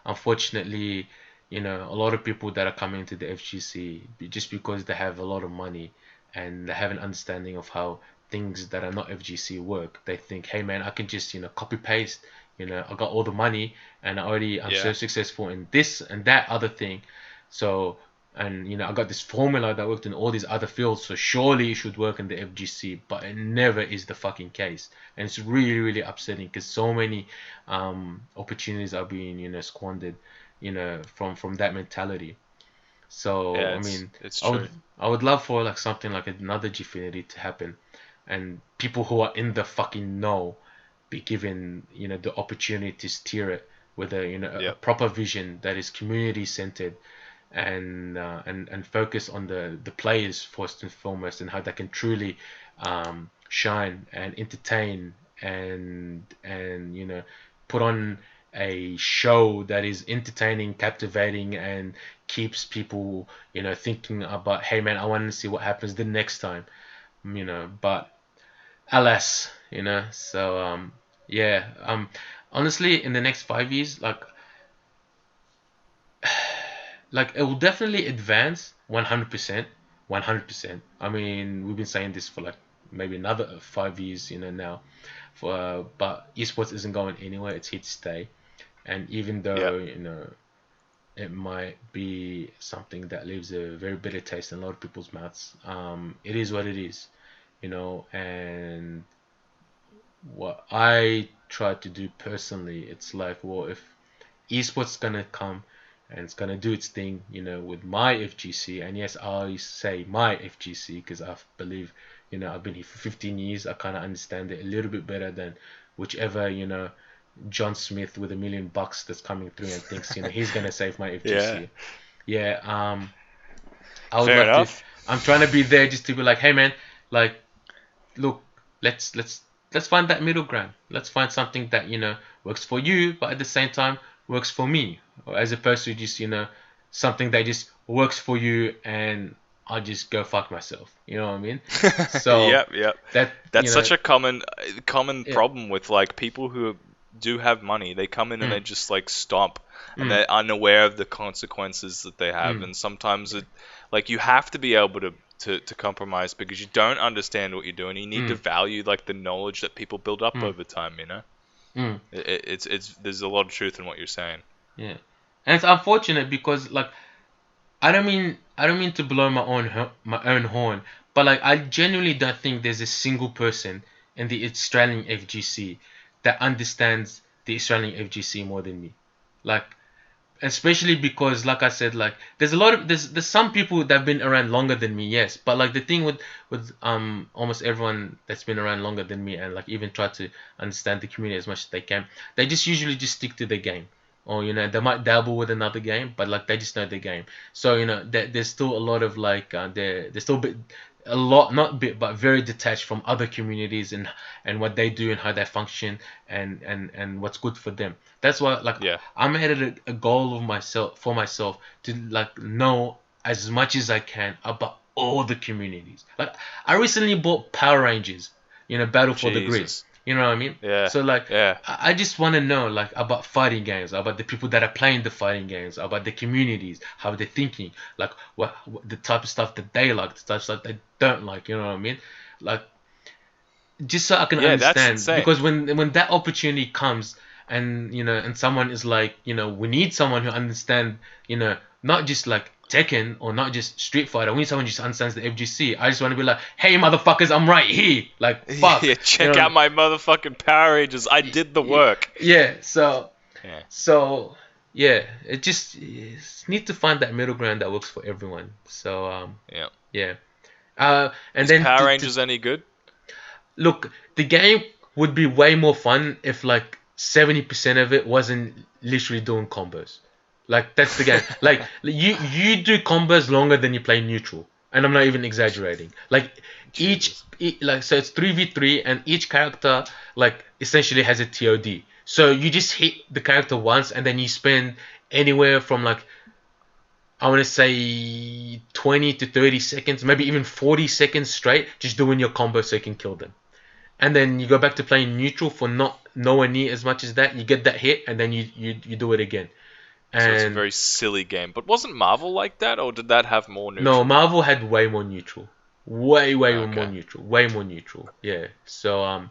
unfortunately, a lot of people that are coming to the FGC just because they have a lot of money and they have an understanding of how things that are not FGC work, they think, hey man, I can just copy paste I got all the money, and I'm so Yeah. successful in this and that other thing. So, and I got this formula that worked in all these other fields, so surely it should work in the FGC, but it never is the fucking case. And it's really, really upsetting because so many opportunities are being, squandered, from that mentality. So, Yeah, I mean, it's I would true. I would love for like something like another Gfinity to happen, and people who are in the fucking know be given, the opportunity to steer it with a Yep. proper vision that is community centered, and focus on the players first and foremost, and how they can truly shine and entertain, and put on a show that is entertaining, captivating, and keeps people thinking about, hey man, I want to see what happens the next time, but alas, so yeah, honestly, in the next 5 years, like it will definitely advance 100%, 100%. I mean, we've been saying this for like maybe another 5 years, now. But esports isn't going anywhere; it's here to stay. And even Yep. though it might be something that leaves a very bitter taste in a lot of people's mouths, it is what it is, And what I try to do personally, it's like, well, if esports gonna come and it's gonna do its thing, with my FGC. And yes, I say my FGC because I believe, I've been here for 15 years. I kind of understand it a little bit better than whichever, John Smith with $1 million that's coming through and thinks, he's gonna save my Yeah. FGC. Yeah, I would Fair love to. enough. I'm trying to be there just to be like, hey man, like, look, let's find that middle ground. Let's find something that works for you, but at the same time works for me, as opposed to just something that just works for you and I just go fuck myself. You know what I mean? So Yep, yep. that That's such a common yeah, problem with like people who do have money. They come in and mm, they just like stomp, and mm, they're unaware of the consequences that they have. mm, And sometimes like you have to be able to compromise because you don't understand what you're doing. You need to mm, value like the knowledge that people build up mm, over time. mm, It's there's a lot of truth in what you're saying. yeah, and it's unfortunate because like I don't mean to blow my own horn, but like I genuinely don't think there's a single person in the Australian FGC that understands the Australian FGC more than me. Like, especially because, like I said, like there's some people that have been around longer than me, yes, but like the thing with almost everyone that's been around longer than me and like even try to understand the community as much as they can, they just usually just stick to the game, or they might dabble with another game, but like they just know the game. So there's still a lot of like there's still a bit, a lot, not bit, but very detached from other communities and what they do and how they function, and what's good for them. That's why like Yeah. I made it a goal of myself to like know as much as I can about all the communities. Like I recently bought Power Rangers, Battle for the Grid. Jesus. You know what I mean? Yeah. So like Yeah. I just want to know like about fighting games, about the people that are playing the fighting games, about the communities, how they're thinking, like what the type of stuff that they like, the type of stuff they don't like. You know what I mean? Like just so I can Yeah. That's understand, insane. because when that opportunity comes, and someone is like, we need someone who understand, not just like Tekken or not just Street Fighter. We need someone who just understands the FGC. I just want to be like, hey motherfuckers, I'm right here. Like fuck, Yeah. Check out my motherfucking Power Rangers. I did the work. yeah. So Yeah. so yeah, it just need to find that middle ground that works for everyone. So Yeah. yeah. And Is then Power to Rangers any good? look, the game would be way more fun if like 70% of it wasn't literally doing combos. Like that's the game. Like you do combos longer than you play neutral, and I'm not even exaggerating. Like Jesus. like so it's 3v3, and each character like essentially has a TOD. So you just hit the character once, and then you spend anywhere from like, I want to say 20 to 30 seconds, maybe even 40 seconds straight, just doing your combo so you can kill them. And then you go back to playing neutral for not nowhere near as much as that. You get that hit, and then you do it again. So it's a And very silly game. But wasn't Marvel like that, or did that have more no, neutral? Marvel had way more neutral, way more Okay. neutral, way more neutral. Yeah. So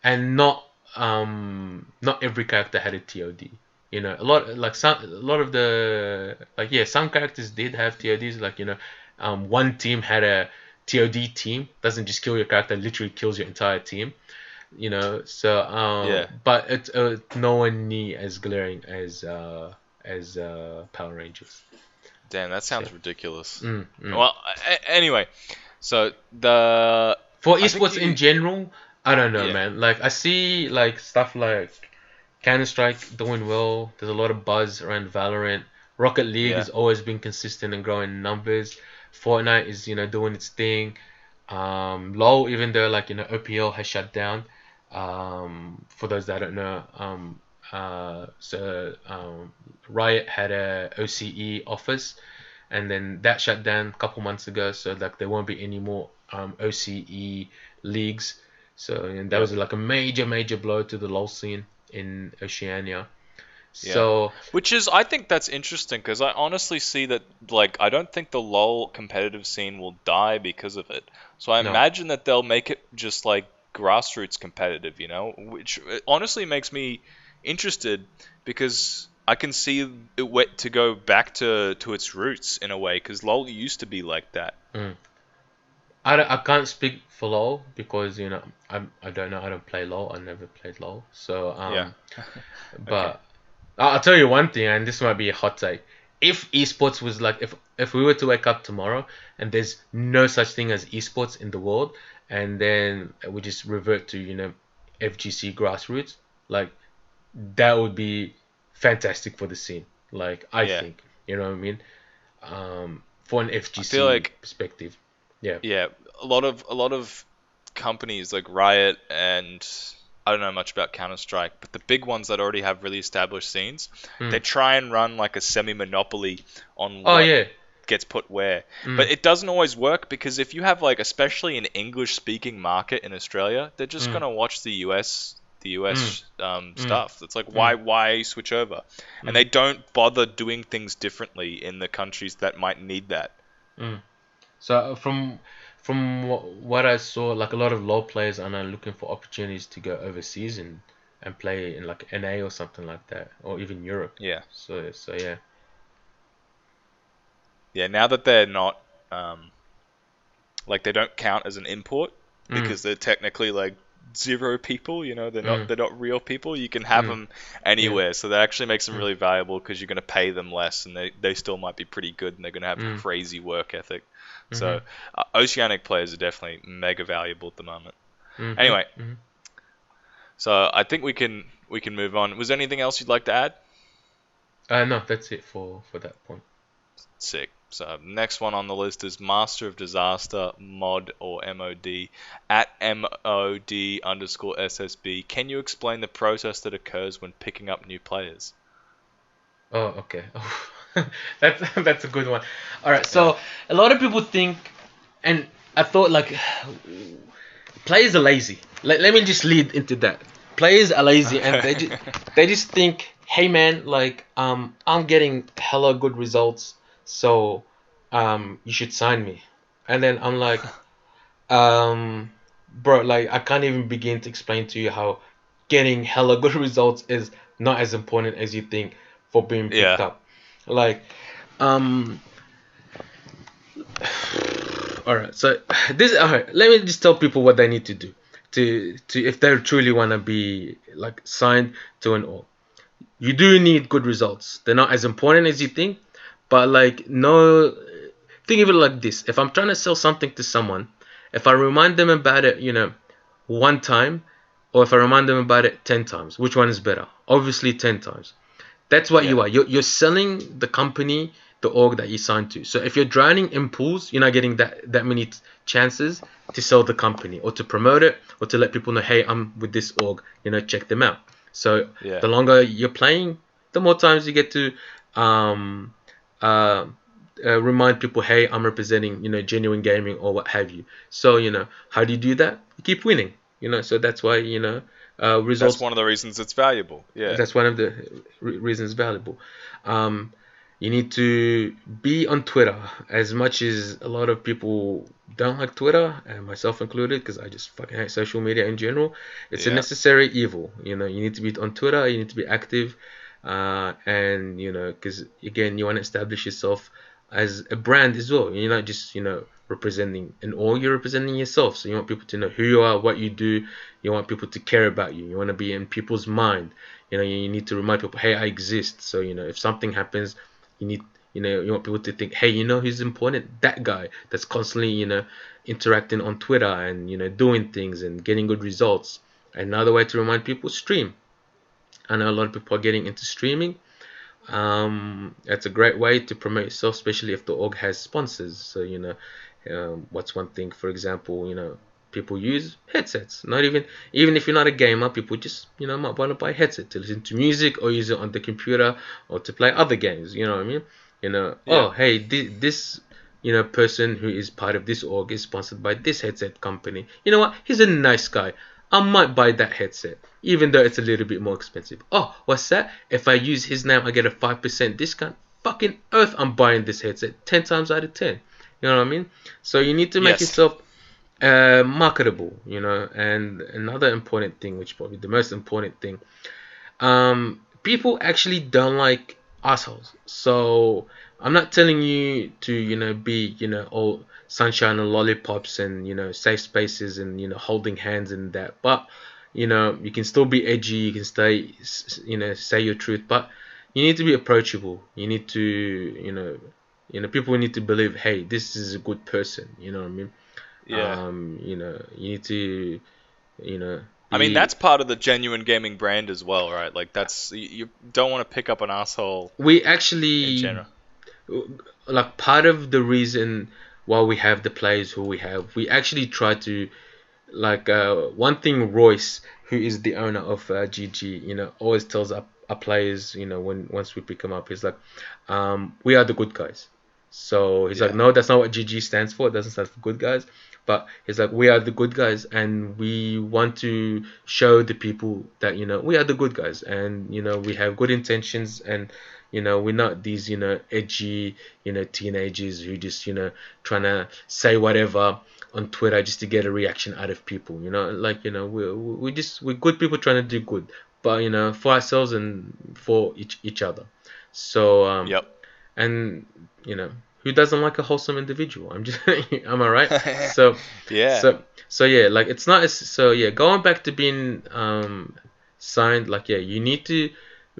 and not not every character had a TOD. You know, a lot of the some characters did have TODs. Like, you know, one team had a TOD team. Doesn't just kill your character, literally kills your entire team. You know, so Yeah. but it's no one near as glaring as Power Rangers. Damn, that sounds So, ridiculous. mm. Well, anyway, so the For I think esports in general, I don't know, yeah, man. Like, I see like stuff like Counter-Strike doing well. There's a lot of buzz around Valorant. Rocket League yeah, has always been consistent and growing in numbers. Fortnite is, you know, doing its thing. LoL, even though, like, you know, OPL has shut down. For those that don't know, Riot had a OCE office, and then that shut down a couple months ago. So like there won't be any more OCE leagues. So, and that yeah, was like a major blow to the LoL scene in Oceania. yeah. So Which is, I think that's interesting because I honestly see that, like, I don't think the LoL competitive scene will die because of it. So I no, imagine that they'll make it just like grassroots competitive, you know, which honestly makes me interested because I can see it to go back to its roots in a way because LoL used to be like that. mm. I can't speak for LoL because, you know, I don't know. I don't play LoL. I never played LoL. So Yeah. Okay. but I'll tell you one thing, and this might be a hot take. If esports was like, if we were to wake up tomorrow and there's no such thing as esports in the world, and then we just revert to, you know, FGC grassroots, like that would be fantastic for the scene. Like, I Yeah. think, you know what I mean? For an I feel FGC like perspective, yeah. yeah, a lot of companies like Riot and I don't know much about Counter-Strike, but the big ones that already have really established scenes, they Mm. try and run like a semi-monopoly on Oh what yeah. gets put where. But Mm. it doesn't always work because if you have like especially an English-speaking market in Australia, they're just Mm. gonna watch the US Mm. Mm. stuff. It's like Mm. why switch over? And Mm. they don't bother doing things differently in the countries that might need that. Mm. So from what I saw, like a lot of low players are now looking for opportunities to go overseas and play in like NA or something like that, or even Europe. Yeah. So yeah. Yeah, now that they're not like they don't count as an import Mm. because they're technically like zero people, you know, Mm. they're not real people. You can have Mm. them Yeah. anywhere, so that actually makes them Mm. really valuable because you're going to pay them less, and they still might be pretty good, and they're going to have Mm. crazy work ethic. Mhm. So oceanic players are definitely mega valuable at the moment. Mhm. Anyway, Mhm. so I think we can move on. Was there anything else you'd like to add? No, that's it for that point. Sick. So next one on the list is Master of Disaster mod or MOD at MOD_SSB. Can you explain the process that occurs when picking up new players? Oh, okay. That's a good one. All right. Yeah. So a lot of people think, and I thought like players are lazy. Let me just lead into that. Players are lazy, and Okay. they just think, hey man, like I'm getting hella good results, so you should sign me. And then I'm like, bro, like I can't even begin to explain to you how getting hella good results is not as important as you think for being picked Yeah. up. Like, um, all right. So this, all right. Let me just tell people what they need to do to if they truly want to be like signed to an org. You do need good results. They're not as important as you think, but like no, think of it like this: if I'm trying to sell something to someone, if I remind them about it, you know, one time, or if I remind them about it 10 times, which one is better? Obviously, 10 times. That's what Yeah. you are. You're selling the company, the org that you signed to. So if you're drowning in pools, you're not getting that many chances to sell the company or to promote it or to let people know, hey, I'm with this org. You know, check them out. So Yeah. the longer you're playing, the more times you get to um, uh, remind people, hey, I'm representing, you know, Genuine Gaming or what have you. So, you know, how do you do that? You keep winning. You know, so that's why, you know, That's results. one of the reasons it's valuable. Yeah. That's one of the reasons valuable. Um, You need to be on Twitter. As much as a lot of people don't like Twitter, and myself included, because I just fucking hate social media in general, it's a Yeah. necessary evil. You know, you need to be on Twitter, you need to be active, and you know, because again, you want to establish yourself as a brand as well. You're not just, you know, representing an org, you're representing yourself. So you want people to know who you are, what you do. You want people to care about you. You want to be in people's mind. You know, you need to remind people, hey, I exist. So, you know, if something happens, you need, you know, you want people to think, hey, you know who's important? That guy that's constantly, you know, interacting on Twitter and, you know, doing things and getting good results. Another way to remind people, stream. I know a lot of people are getting into streaming. It's a great way to promote yourself, especially if the org has sponsors. So, you know, what's one thing, for example, you know, people use headsets. Not even if you're not a gamer, people just, you know, might want to buy a headset to listen to music or use it on the computer or to play other games. You know what I mean? You know, Yeah. oh, hey, this you know, person who is part of this org is sponsored by this headset company. You know what? He's a nice guy. I might buy that headset, even though it's a little bit more expensive. Oh, what's that? If I use his name, I get a 5% discount. Fucking earth, I'm buying this headset 10 times out of 10. You know what I mean? So you need to make Yes. yourself marketable, you know. And another important thing, which is probably the most important thing, people actually don't like assholes. So I'm not telling you to, you know, be, you know, all sunshine and lollipops and, you know, safe spaces and, you know, holding hands and that. But, you know, you can still be edgy. You can stay, you know, say your truth. But you need to be approachable. You need to, you know, people need to believe, hey, this is a good person. You know what I mean? Yeah. You know, you need to, you know, I mean, be. that's part of the genuine gaming brand as well, right? Like, that's you don't want to pick up an asshole We in actually, general. like, part of the reason why we have the players who we have, we actually try to, like, one thing Royce, who is the owner of GG, you know, always tells our players, you know, when once we pick them up, he's like, we are the good guys. So he's like, Yeah. no, that's not what GG stands for. It doesn't stand for good guys. But he's like, we are the good guys, and we want to show the people that, you know, we are the good guys, and, you know, we have good intentions, and, you know, we're not these, you know, edgy, you know, teenagers who just, you know, trying to say whatever on Twitter just to get a reaction out of people. You know, like, you know, we're good people trying to do good, but, you know, for ourselves and for each other. So Yep. and, you know, who doesn't like a wholesome individual? I'm just am I right? So Yeah. so yeah, like, it's not as, so yeah, going back to being signed, like, yeah, you need to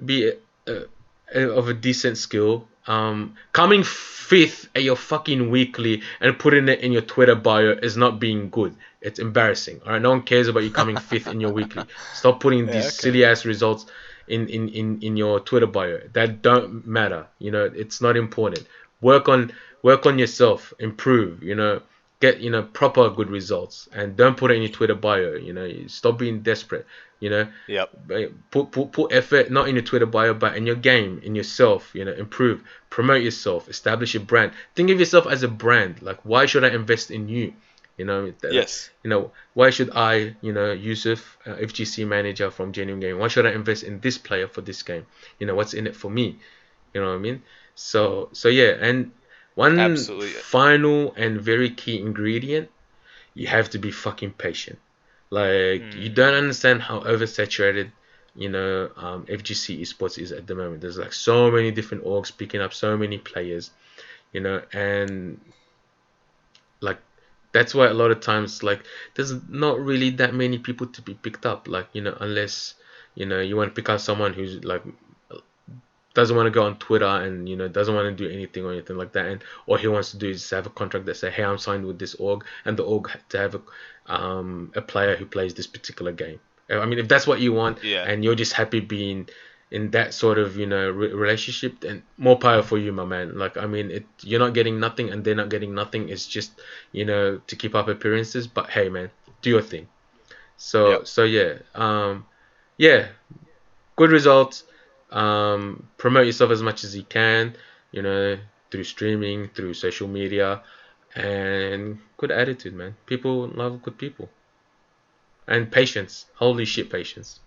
be of a decent skill. Coming fifth at your fucking weekly and putting it in your Twitter bio is not being good. It's embarrassing. All right, no one cares about you coming fifth in your weekly. Stop putting Yeah. these Okay. silly ass results in your Twitter bio. That don't matter. You know, it's not important. Work on work on yourself. Improve. You know, get, you know, proper good results, and don't put it in your Twitter bio. You know, stop being desperate. You know, Yep. put effort not in your Twitter bio, but in your game, in yourself. You know, improve, promote yourself, establish a brand. Think of yourself as a brand. Like, why should I invest in you? You know, Yes. you know, why should I, you know, Youssef, FGC manager from Genuine Gaming, why should I invest in this player for this game? You know, what's in it for me? You know what I mean? So yeah, and one Absolutely. final and very key ingredient, you have to be fucking patient. Like, you don't Hmm. understand how oversaturated, you know, FGC Esports is at the moment. There's like so many different orgs picking up so many players, you know, and like, that's why a lot of times, like, there's not really that many people to be picked up, like, you know, unless, you know, you want to pick up someone who's like doesn't want to go on Twitter and, you know, doesn't want to do anything or anything like that, and all he wants to do is have a contract that say, hey, I'm signed with this org, and the org to have a player who plays this particular game. I mean, if that's what you want Yeah. and you're just happy being in that sort of, you know, relationship, then more power for you, my man. Like, I mean, you're not getting nothing and they're not getting nothing. It's just, you know, to keep up appearances. But hey, man, do your thing. Yep. So yeah, yeah, good results. Promote yourself as much as you can, you know, through streaming, through social media, and good attitude, man. People love good people, and patience. Holy shit, patience.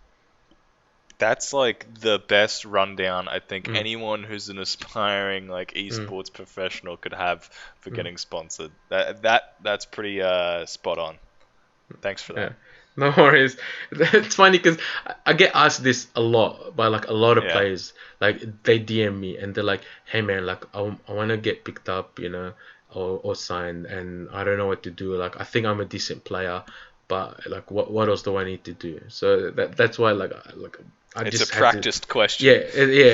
That's like the best rundown I think anyone who's an aspiring like esports professional could have for getting sponsored. That's pretty spot on. Thanks for that. Yeah. No worries. It's funny because I get asked this a lot by like a lot of Yeah. players. Like they DM me and they're like, "Hey man, like I want to get picked up, you know, or signed, and I don't know what to do. Like I think I'm a decent player, but like what else do I need to do?" So that's why like I It's just a had practiced question. yeah,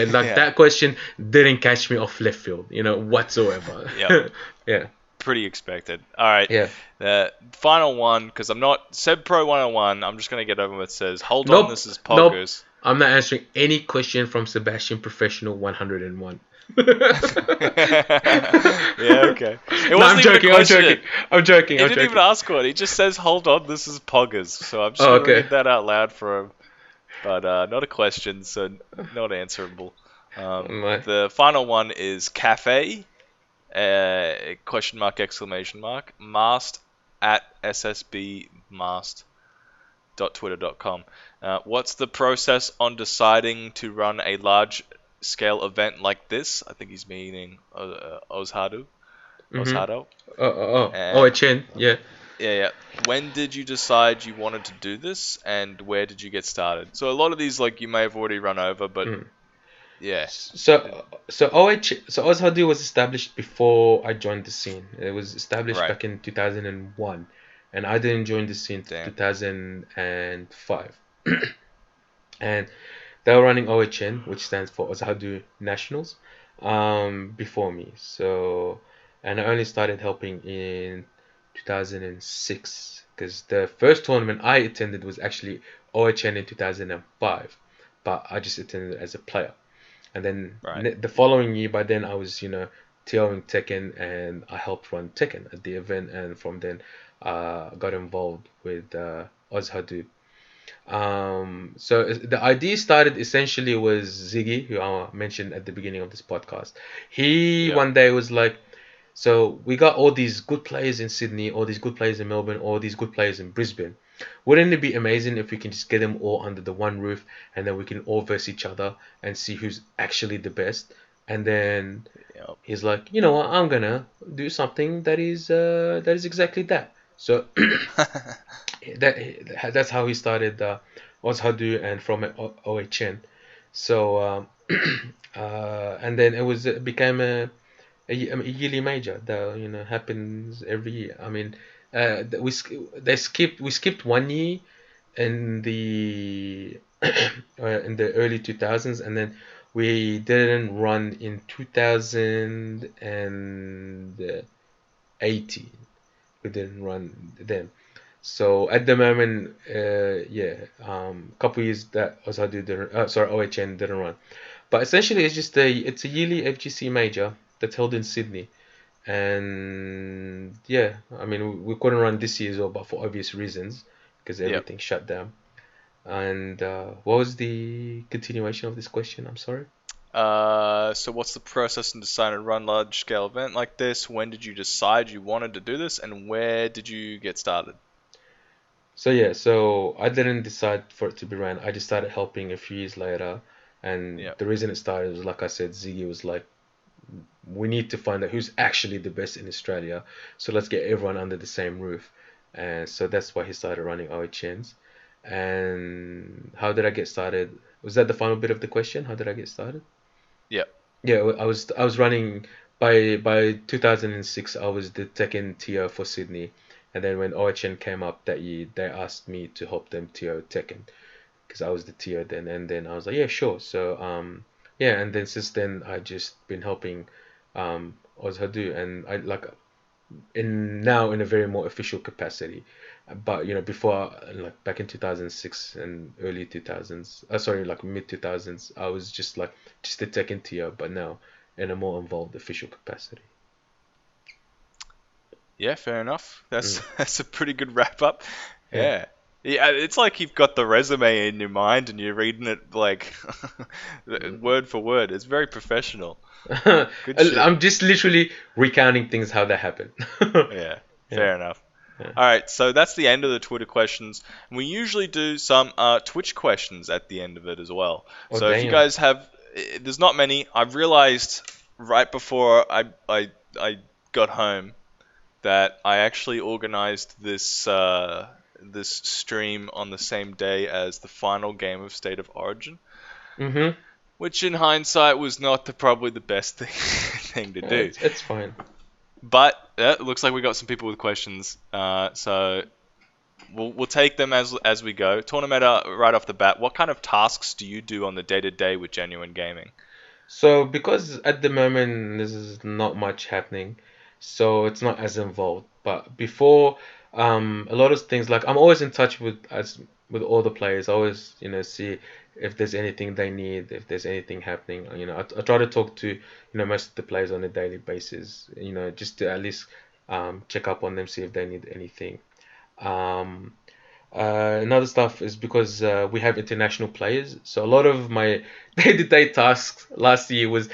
like Yeah. that question didn't catch me off left field, you know, whatsoever. Yep. Yeah. Pretty expected. All right. Yeah. The final one, because I'm not Seb Pro 101. I'm just gonna get over with. Says, hold on, Nope. this is Nope. Poggers. I'm not answering any question from Sebastian Professional 101. Yeah, okay. It No, wasn't even a question. I'm joking. He didn't even ask one. He just says, hold on, this is Poggers. So I'm just Oh, gonna okay. read that out loud for him. But not a question, so not answerable. The final one is cafe. Question mark, exclamation mark, mast at ssbmast.twitter.com. What's the process on deciding to run a large scale event like this? I think he's meaning OzHadou. OzHadou. OHN, yeah. Yeah. When did you decide you wanted to do this, and where did you get started? So a lot of these, like, you may have already run over, but yeah. So OzHadou was established before I joined the scene. It was established back in 2001, and I didn't join the scene until 2005. And they were running OHN, which stands for OzHadou Nationals, before me. So, and I only started helping in 2006 because the first tournament I attended was actually OHN in 2005, but I just attended as a player. And then the following year, by then I was, you know, TOing Tekken, and I helped run Tekken at the event, and from then got involved with OzHadou. So the idea started essentially was Ziggy, who I mentioned at the beginning of this podcast. He one day was like, so we got all these good players in Sydney, all these good players in Melbourne, all these good players in Brisbane. Wouldn't it be amazing if we can just get them all under the one roof, and then we can all verse each other and see who's actually the best? And then he's like, you know what, I'm gonna do something that is exactly that. So that's how he started OzHadou, and from OHN. So and then it became a yearly major that, you know, happens every year. I mean, we skipped 1 year in the in the early 2000s, and then we didn't run in 2018. We didn't run then. So at the moment, couple years that OzHadou OHN didn't run, but essentially it's a yearly FGC major that's held in Sydney, and yeah, I mean we couldn't run this year as well, but for obvious reasons because everything shut down. And what was the continuation of this question? I'm sorry. So what's the process in deciding to run large scale event like this? When did you decide you wanted to do this, and where did you get started? So I didn't decide for it to be ran. I just started helping a few years later, and the reason it started was, like I said, Ziggy was like, we need to find out who's actually the best in Australia, so let's get everyone under the same roof. And so that's why he started running OHNs. And how did I get started? Was that the final bit of the question? How did I get started? Yeah. Yeah, I was running by 2006. I was the Tekken tier for Sydney, and then when OHN came up that year, they asked me to help them tier Tekken because I was the tier then. And then I was like, yeah, sure. So and then since then I just been helping OzHadou, and I now in a very more official capacity. But you know, before, like back in 2006 and early 2000s, like mid 2000s, I was just a Tekken tier, but now in a more involved official capacity. Yeah, fair enough. That's a pretty good wrap up. Yeah. Yeah, it's like you've got the resume in your mind and you're reading it like word for word. It's very professional. Good shit. I'm just literally recounting things how they happen. Yeah, fair enough. All right, so that's the end of the Twitter questions. We usually do some Twitch questions at the end of it as well. Oh, So if you damn. guys have, there's not many. I've realized right before I got home that I actually organized this stream on the same day as the final game of State of Origin, Mm-hmm. which in hindsight was not probably the best thing to do. It's fine. But it looks like we got some people with questions, so we'll take them as we go. Tournameta, right off the bat, what kind of tasks do you do on the day-to-day with Genuine Gaming? So because at the moment this is not much happening, so it's not as involved. But before, a lot of things like I'm always in touch with all the players. I always see if there's anything they need, if there's anything happening. I try to talk to most of the players on a daily basis. Just to at least check up on them, see if they need anything. Um, Another stuff is because we have international players, so a lot of my day-to-day tasks last year was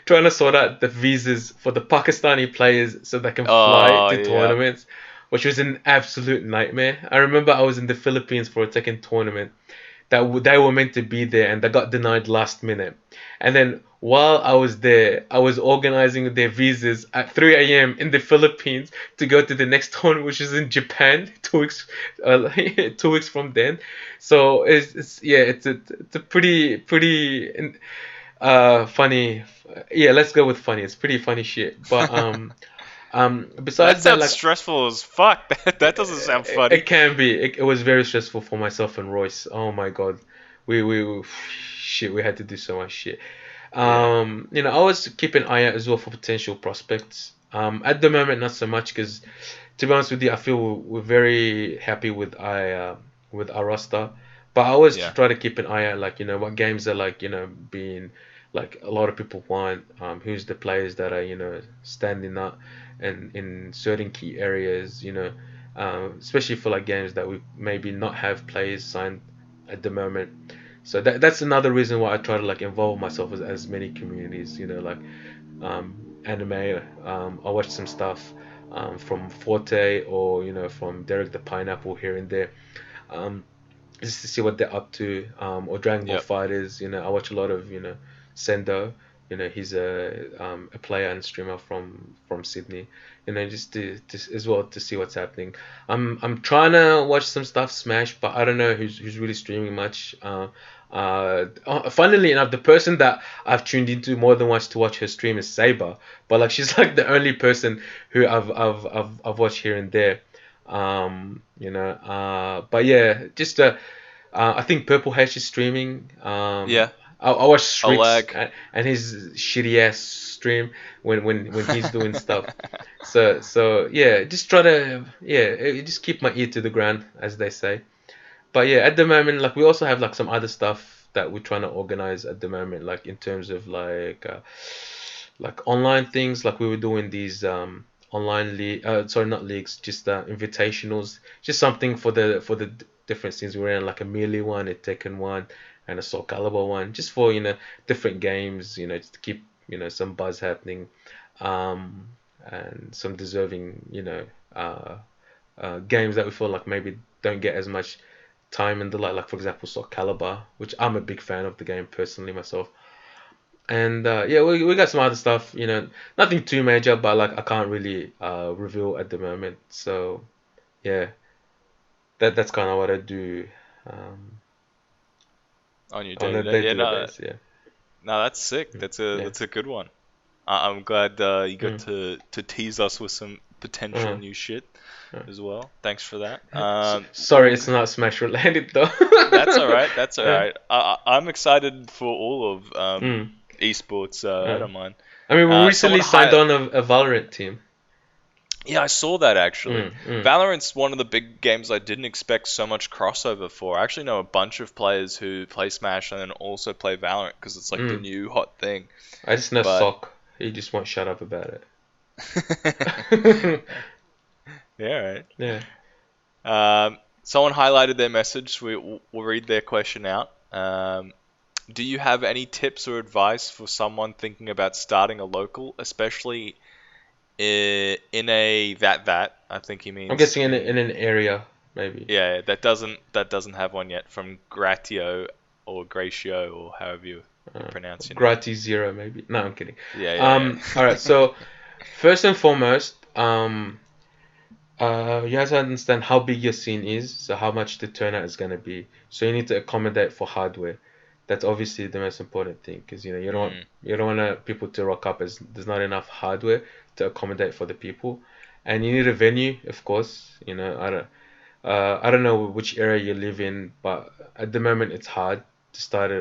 trying to sort out the visas for the Pakistani players so they can fly Oh, to yeah. tournaments, which was an absolute nightmare. I remember I was in the Philippines for a second tournament that they were meant to be there and they got denied last minute. And then while I was there, I was organizing their visas at 3 a.m. in the Philippines to go to the next tournament, which is in Japan, 2 weeks, 2 weeks from then. So it's a pretty funny. Yeah, let's go with funny. It's pretty funny shit. But That besides that, sounds like stressful as fuck. That doesn't sound funny. it can be. It was very stressful for myself and Royce. Oh my god, we shit. We had to do so much shit. Yeah. I always keep an eye out as well for potential prospects. At the moment, not so much because, to be honest with you, I feel we're very happy with our roster. But I always Yeah. try to keep an eye out, like what games are like being like a lot of people want. Who's the players that are standing up and in certain key areas. Especially for like games that we maybe not have players signed at the moment. So that's another reason why I try to like involve myself as many communities. Like anime. I watch some stuff from Forte or from Derek the Pineapple here and there. Um, just to see what they're up to. Or Dragon Ball Yep. Fighters. I watch a lot of Sendo. He's a player and streamer from Sydney. Just as well to see what's happening. I'm trying to watch some stuff Smash, but I don't know who's really streaming much. Funnily enough, the person that I've tuned into more than once to watch her stream is Saber, but like she's like the only person who I've watched here and there. But yeah, just I think Purple Hash is streaming. Yeah. I watch Strix Oleg. and his shitty ass stream when he's doing stuff. So yeah, just try to just keep my ear to the ground, as they say. But yeah, at the moment, like we also have like some other stuff that we're trying to organize at the moment, like in terms of like online things. Like we were doing these online league, sorry, not leagues, just invitationals, just something for the different scenes we're in, like a melee one, a Tekken one, and a Soul Calibur one, just for different games, just to keep some buzz happening, and some deserving games that we feel like maybe don't get as much time and delight, like for example Soul Calibur, which I'm a big fan of the game personally myself. And yeah, we got some other stuff, nothing too major, but like I can't really reveal at the moment. So yeah, that's kind of what I do um, On your on day a to day. Yeah, day-to-day no, basis. Yeah. no, that's sick. Yeah. That's a good one. I'm glad you got Mm. to tease us with some potential Uh, new shit uh. as well. Thanks for that. Sorry, it's not Smash related though. That's all right. That's all Uh, right. I'm excited for all of mm, esports. I uh. don't mind. I mean, we Someone recently signed hi on a Valorant team. Yeah, I saw that actually. Mm. Valorant's one of the big games I didn't expect so much crossover for. I actually know a bunch of players who play Smash and then also play Valorant because it's like the Mm. new hot thing. I just know But Sock. He just won't shut up about yeah, it. right. Yeah. Someone highlighted their message. We'll read their question out. Do you have any tips or advice for someone thinking about starting a local, especially in a that I think he I'm means. guessing in an area, maybe. Yeah, that doesn't have one yet from Gratio or Gratio or however you pronounce your name. Gratis zero, maybe. No, I'm kidding. Yeah. All right. So first and foremost, you have to understand how big your scene is, so how much the turnout is going to be. So you need to accommodate for hardware. That's obviously the most important thing, because you don't want people to rock up as there's not enough hardware to accommodate for the people, and you need a venue, of course. I don't know which area you live in, but at the moment it's hard to start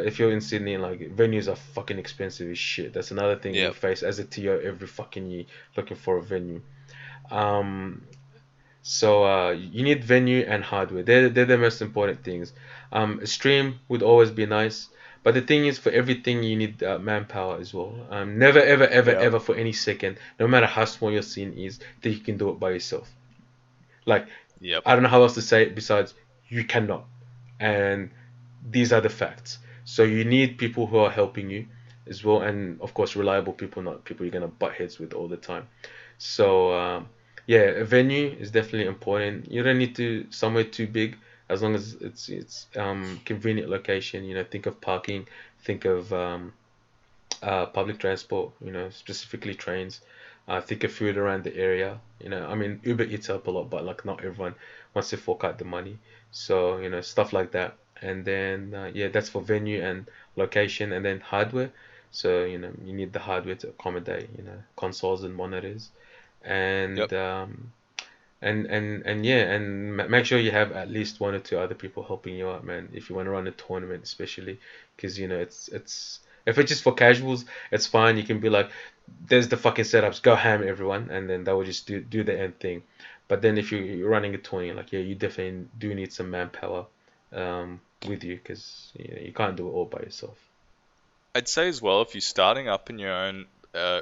if you're in Sydney. Like, venues are fucking expensive as shit. That's another thing we Yep. face as a TO every fucking year, looking for a venue. Um, so you need venue and hardware. They're the most important things. A stream would always be nice, but the thing is, for everything you need manpower as well. Never ever ever Yep. ever for any second, no matter how small your scene is, that you can do it by yourself. Like, Yep. I don't know how else to say it besides you cannot, and these are the facts. So you need people who are helping you as well, and of course reliable people, not people you're gonna butt heads with all the time. So yeah, a venue is definitely important. You don't need to somewhere too big, as long as it's convenient location. Think of parking, think of public transport. Specifically trains. Think of food around the area. I mean, Uber eats up a lot, but like not everyone wants to fork out the money. So stuff like that. And then yeah, that's for venue and location, and then hardware. So you need the hardware to accommodate consoles and monitors, Yep. and and yeah, and make sure you have at least one or two other people helping you out, man. If you want to run a tournament, especially, because it's if it's just for casuals, it's fine. You can be like, there's the fucking setups, go ham everyone, and then that will just do the end thing. But then if you're running a tournament, like, yeah, you definitely do need some manpower with you, because you can't do it all by yourself. I'd say as well, if you're starting up in your own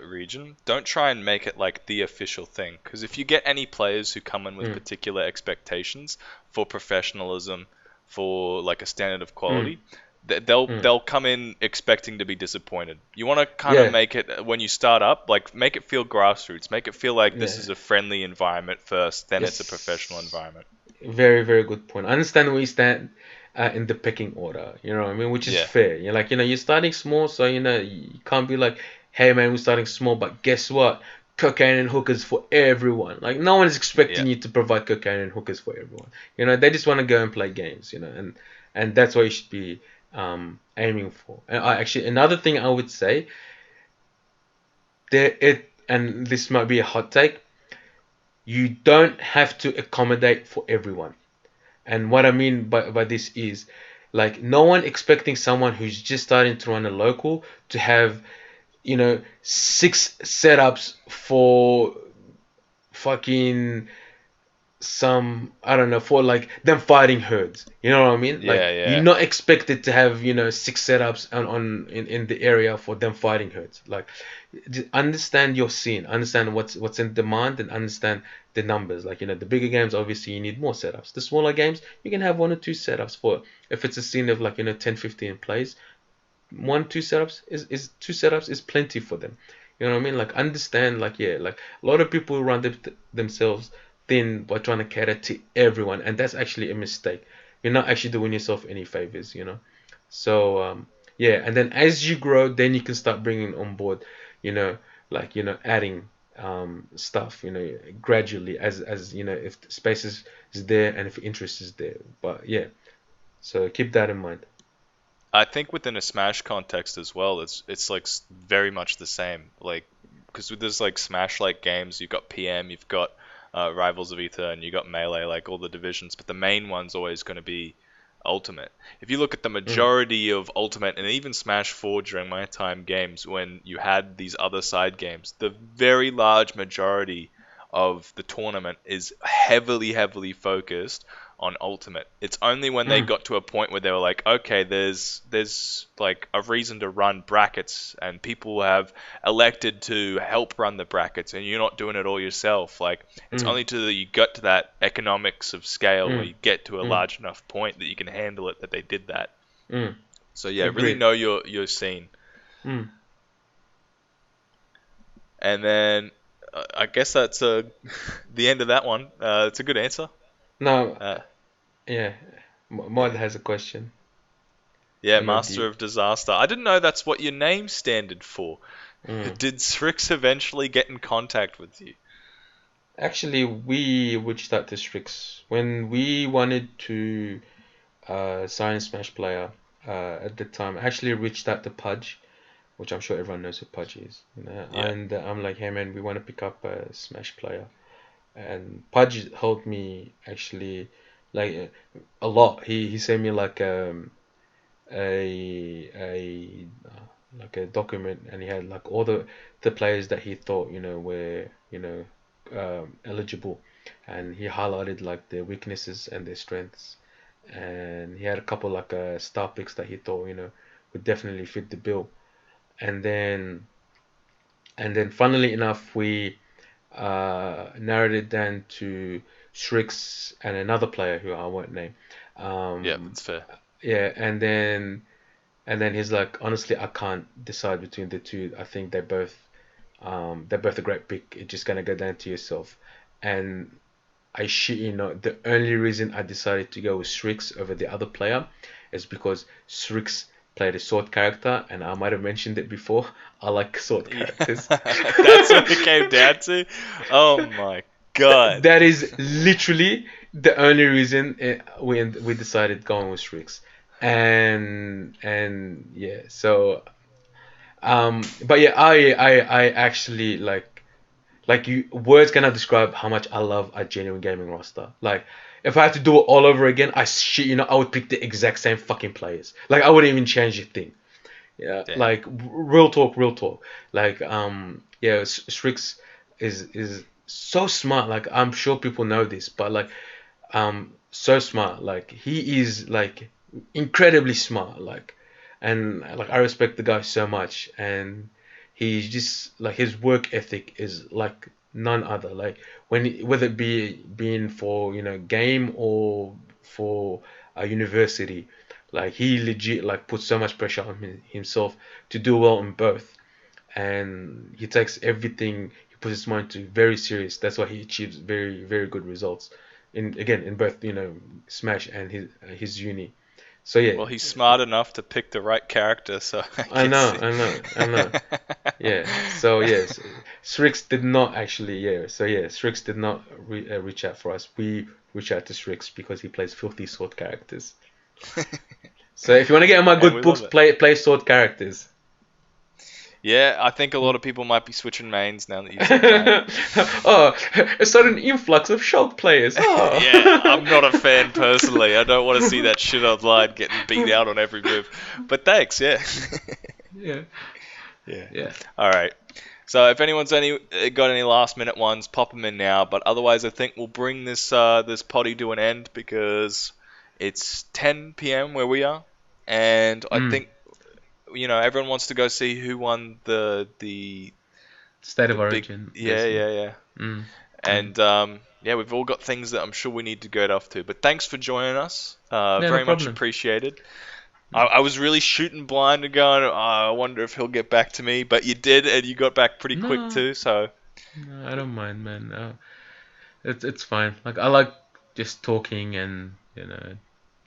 region, don't try and make it like the official thing. Because if you get any players who come in with Mm, particular expectations for professionalism, for like a standard of mm, quality, they'll mm. they'll come in expecting to be disappointed. You want to kind of Yeah, make it when you start up, like make it feel grassroots, make it feel like this yeah, is a friendly environment first, then it's a professional yes. environment. Very, very good point. I understand where you stand in the picking order, what I mean, which is Yeah, fair. You're like, you're starting small, so you can't be like, hey man, we're starting small, but guess what? Cocaine and hookers for everyone. Like, no one is yeah. expecting you to provide cocaine and hookers for everyone. They just want to go and play games, and that's what you should be aiming for. And actually, another thing I would say, and this might be a hot take, you don't have to accommodate for everyone. And what I mean by this is, like, no one expecting someone who's just starting to run a local to have, 6 setups for fucking some, I don't know, for like them fighting herds. You know what I mean? Like, Yeah, you're yeah. not expected to have 6 setups in the area for them fighting herds. Like, understand your scene, understand what's in demand, and understand the numbers. Like, the bigger games, obviously you need more setups. The smaller games, you can have 1 or 2 setups for, if it's a scene of like 10 15 plays, 1 2 setups is 2 setups is plenty for them. You know what I mean? Like, understand, like, yeah, like, a lot of people run themselves thin by trying to cater to everyone, and that's actually a mistake. You're not actually doing yourself any favors. So yeah, and then as you grow, then you can start bringing on board, you know, like, adding stuff, gradually, as if the space is there and if interest is there. But yeah, so keep that in mind. I think within a Smash context as well, it's like very much the same. Like, because with this like Smash-like games, you've got PM, you've got Rivals of Ether, and you've got Melee, like all the divisions. But the main one's always going to be Ultimate. If you look at the Mm, majority of Ultimate and even Smash 4 during my time games, when you had these other side games, the very large majority of the tournament is heavily, heavily focused on Ultimate. It's only when they mm, got to a point where they were like, okay, there's like a reason to run brackets, and people have elected to help run the brackets, and you're not doing it all yourself. Like, it's mm, only till you got to that economics of scale where mm, you get to a mm, large enough point that you can handle it that they did that. mm. So yeah, really Agreed. know your scene. Mm. And then I guess that's the end of that one. It's a good answer. No, Uh, yeah. Mod has a question. yeah, Or do Master you? of Disaster. I didn't know that's what your name standard for. Mm. Did Strix eventually get in contact with you? Actually, we reached out to Strix when we wanted to sign Smash Player at the time. I actually reached out to Pudge, which I'm sure everyone knows who Pudge is. Yeah. And I'm like, hey man, we want to pick up a Smash Player. And Pudge helped me actually like a lot. He sent me like a like a document, and he had like all the players that he thought were eligible, and he highlighted like their weaknesses and their strengths, and he had a couple like star picks that he thought would definitely fit the bill, and then funnily enough we narrowed it down to Strix and another player who I won't name. Yeah, um, that's fair. yeah, and then he's like, honestly, I can't decide between the two. I think they're both a great pick. It's just gonna go down to yourself. And I shit you not, the only reason I decided to go with Strix over the other player is because Strix played a sword character, and I might have mentioned it before. I like sword Yeah. characters. That's what it came down to. Oh my god. That is literally the only reason we decided going with Strix. And yeah, so but yeah, I actually like you words cannot describe how much I love a genuine gaming roster. Like if I had to do it all over again, I would pick the exact same fucking players. Like I wouldn't even change a thing. Yeah, Damn. like real talk, real talk. Like yeah, Strix is so smart. Like I'm sure people know this, but like so smart. Like he is like incredibly smart. Like and like I respect the guy so much, and he's just like his work ethic is like none other. Like whether it be being for game or for a university, like he legit like puts so much pressure on himself to do well in both, and he takes everything he puts his mind to very serious. That's why he achieves very very good results in both Smash and his uni. So yeah, Well, he's smart enough to pick the right character, so I I can know, see. I know, I know. Yeah. So yes, Strix did not actually. Yeah. So yeah, Strix did not reach out for us. We reached out to Strix because he plays filthy sword characters. So if you want to get in my And we good books, love it. play sword characters. Yeah, I think a lot of people might be switching mains now that you said that. Oh, a sudden influx of Shulk players. Oh. Yeah, I'm not a fan personally. I don't want to see that shit online getting beat out on every move. But thanks, yeah. Yeah. Yeah. Yeah. All right. So if anyone's got any last minute ones, pop them in now. But otherwise, I think we'll bring this potty to an end because it's 10 p.m. where we are, and I Mm. think everyone wants to go see who won the State of big. Origin. Yeah, yeah, yeah. Mm. And yeah, we've all got things that I'm sure we need to get off to. But thanks for joining us. Yeah, no Very much problem. appreciated. I was really shooting blind and going, I wonder if he'll get back to me. But you did, and you got back pretty quick No, too. So no, I don't mind, man. It's fine. Like I like just talking, and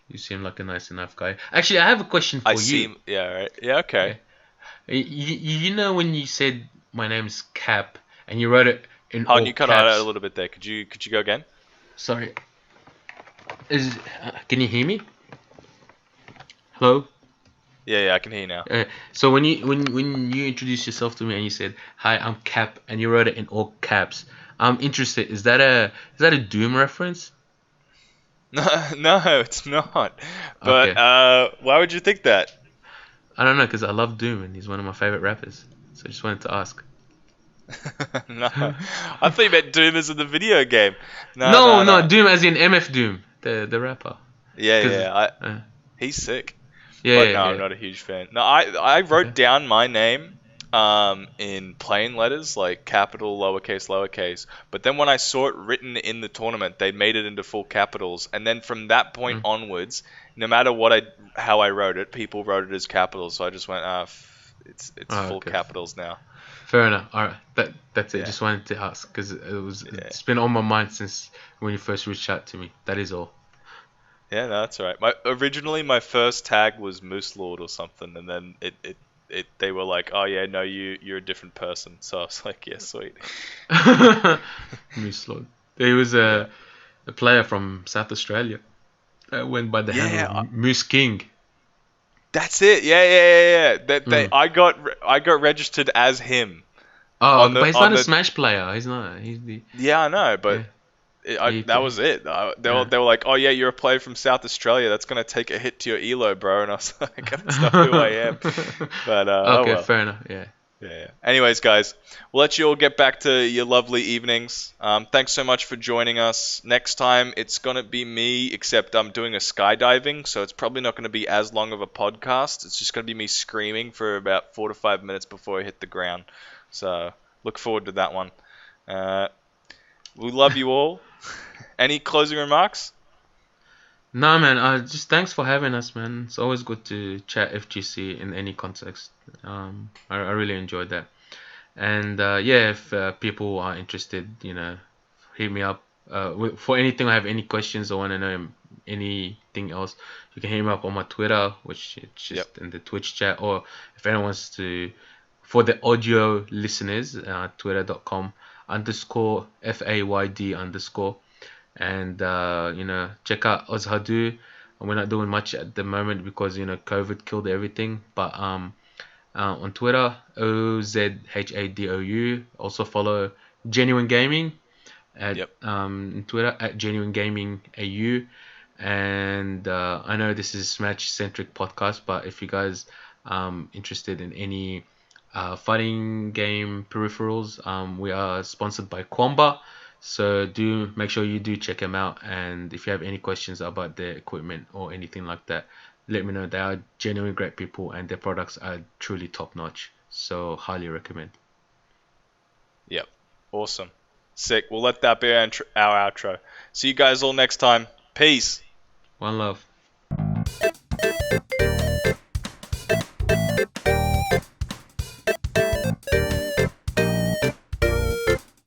you seem like a nice enough guy. Actually, I have a question I for you. seem, yeah, right, yeah, okay. You know when you said my name's Cap and you wrote it in Hold on, all you cut out a caps. little bit there. Could you go again? Sorry. Can you hear me? Hello? Yeah, I can hear you now. So when you introduced yourself to me and you said, "Hi, I'm Cap," and you wrote it in all caps, I'm interested. Is that a Doom reference? No, it's not. But Okay. why would you think that? I don't know, because I love Doom and he's one of my favorite rappers. So I just wanted to ask. No, I thought you meant Doom as in the video game. No, No. Doom as in MF Doom, the rapper. Yeah, 'Cause, he's sick. yeah, But yeah, no, I'm yeah. not a huge fan. No, I Okay. wrote down my name in plain letters, like capital, lowercase. But then when I saw it written in the tournament, they made it into full capitals. And then from that point Mm. onwards, no matter how I wrote it, people wrote it as capitals. So I just went, it's Oh, full okay. capitals now. Fair enough. All right, that's it. Yeah. Just wanted to ask because Yeah. it's been on my mind since when you first reached out to me. That is all. Yeah, no, that's all right. Originally my first tag was Moose Lord or something, and then it they were like, oh yeah, no, you're a different person. So I was like, yeah, sweet. Moose Lord. He was Yeah. a player from South Australia that went by the handle Yeah, of Moose King. that's it. Yeah. That Mm. I got registered as him Oh, on but the he's on not a the. Smash player. He's not. He's the Yeah, I know, yeah. but He that play. was it. Yeah. They were like, oh yeah, you're a player from South Australia. That's gonna take a hit to your elo, bro. And I was like, that's not who I am. But oh Okay, well. fair enough. Yeah. Yeah. Anyways, guys, we'll let you all get back to your lovely evenings. Thanks so much for joining us. Next time, it's going to be me, except I'm doing a skydiving, so it's probably not going to be as long of a podcast. It's just going to be me screaming for about 4 to 5 minutes before I hit the ground. So look forward to that one. Uh, we love you all. Any closing remarks? Nah, man. Just thanks for having us, man. It's always good to chat FGC in any context. I really enjoyed that. And yeah, if people are interested, hit me up. For anything, I have any questions or want to know anything else, you can hit me up on my Twitter, which it's Yep. just in the Twitch chat. Or if anyone wants to, for the audio listeners, twitter.com/FAYD_. And check out OzHadou. We're not doing much at the moment because COVID killed everything. But on Twitter, OzHadou. Also follow Genuine Gaming at Yep. Twitter at Genuine Gaming AU. And I know this is Smash centric podcast, but if you guys interested in any fighting game peripherals, we are sponsored by Quamba. So do make sure you do check them out. And if you have any questions about their equipment or anything like that, let me know. They are genuinely great people and their products are truly top notch. So highly recommend. Yep. Awesome. Sick. We'll let that be our outro. See you guys all next time. Peace. One love.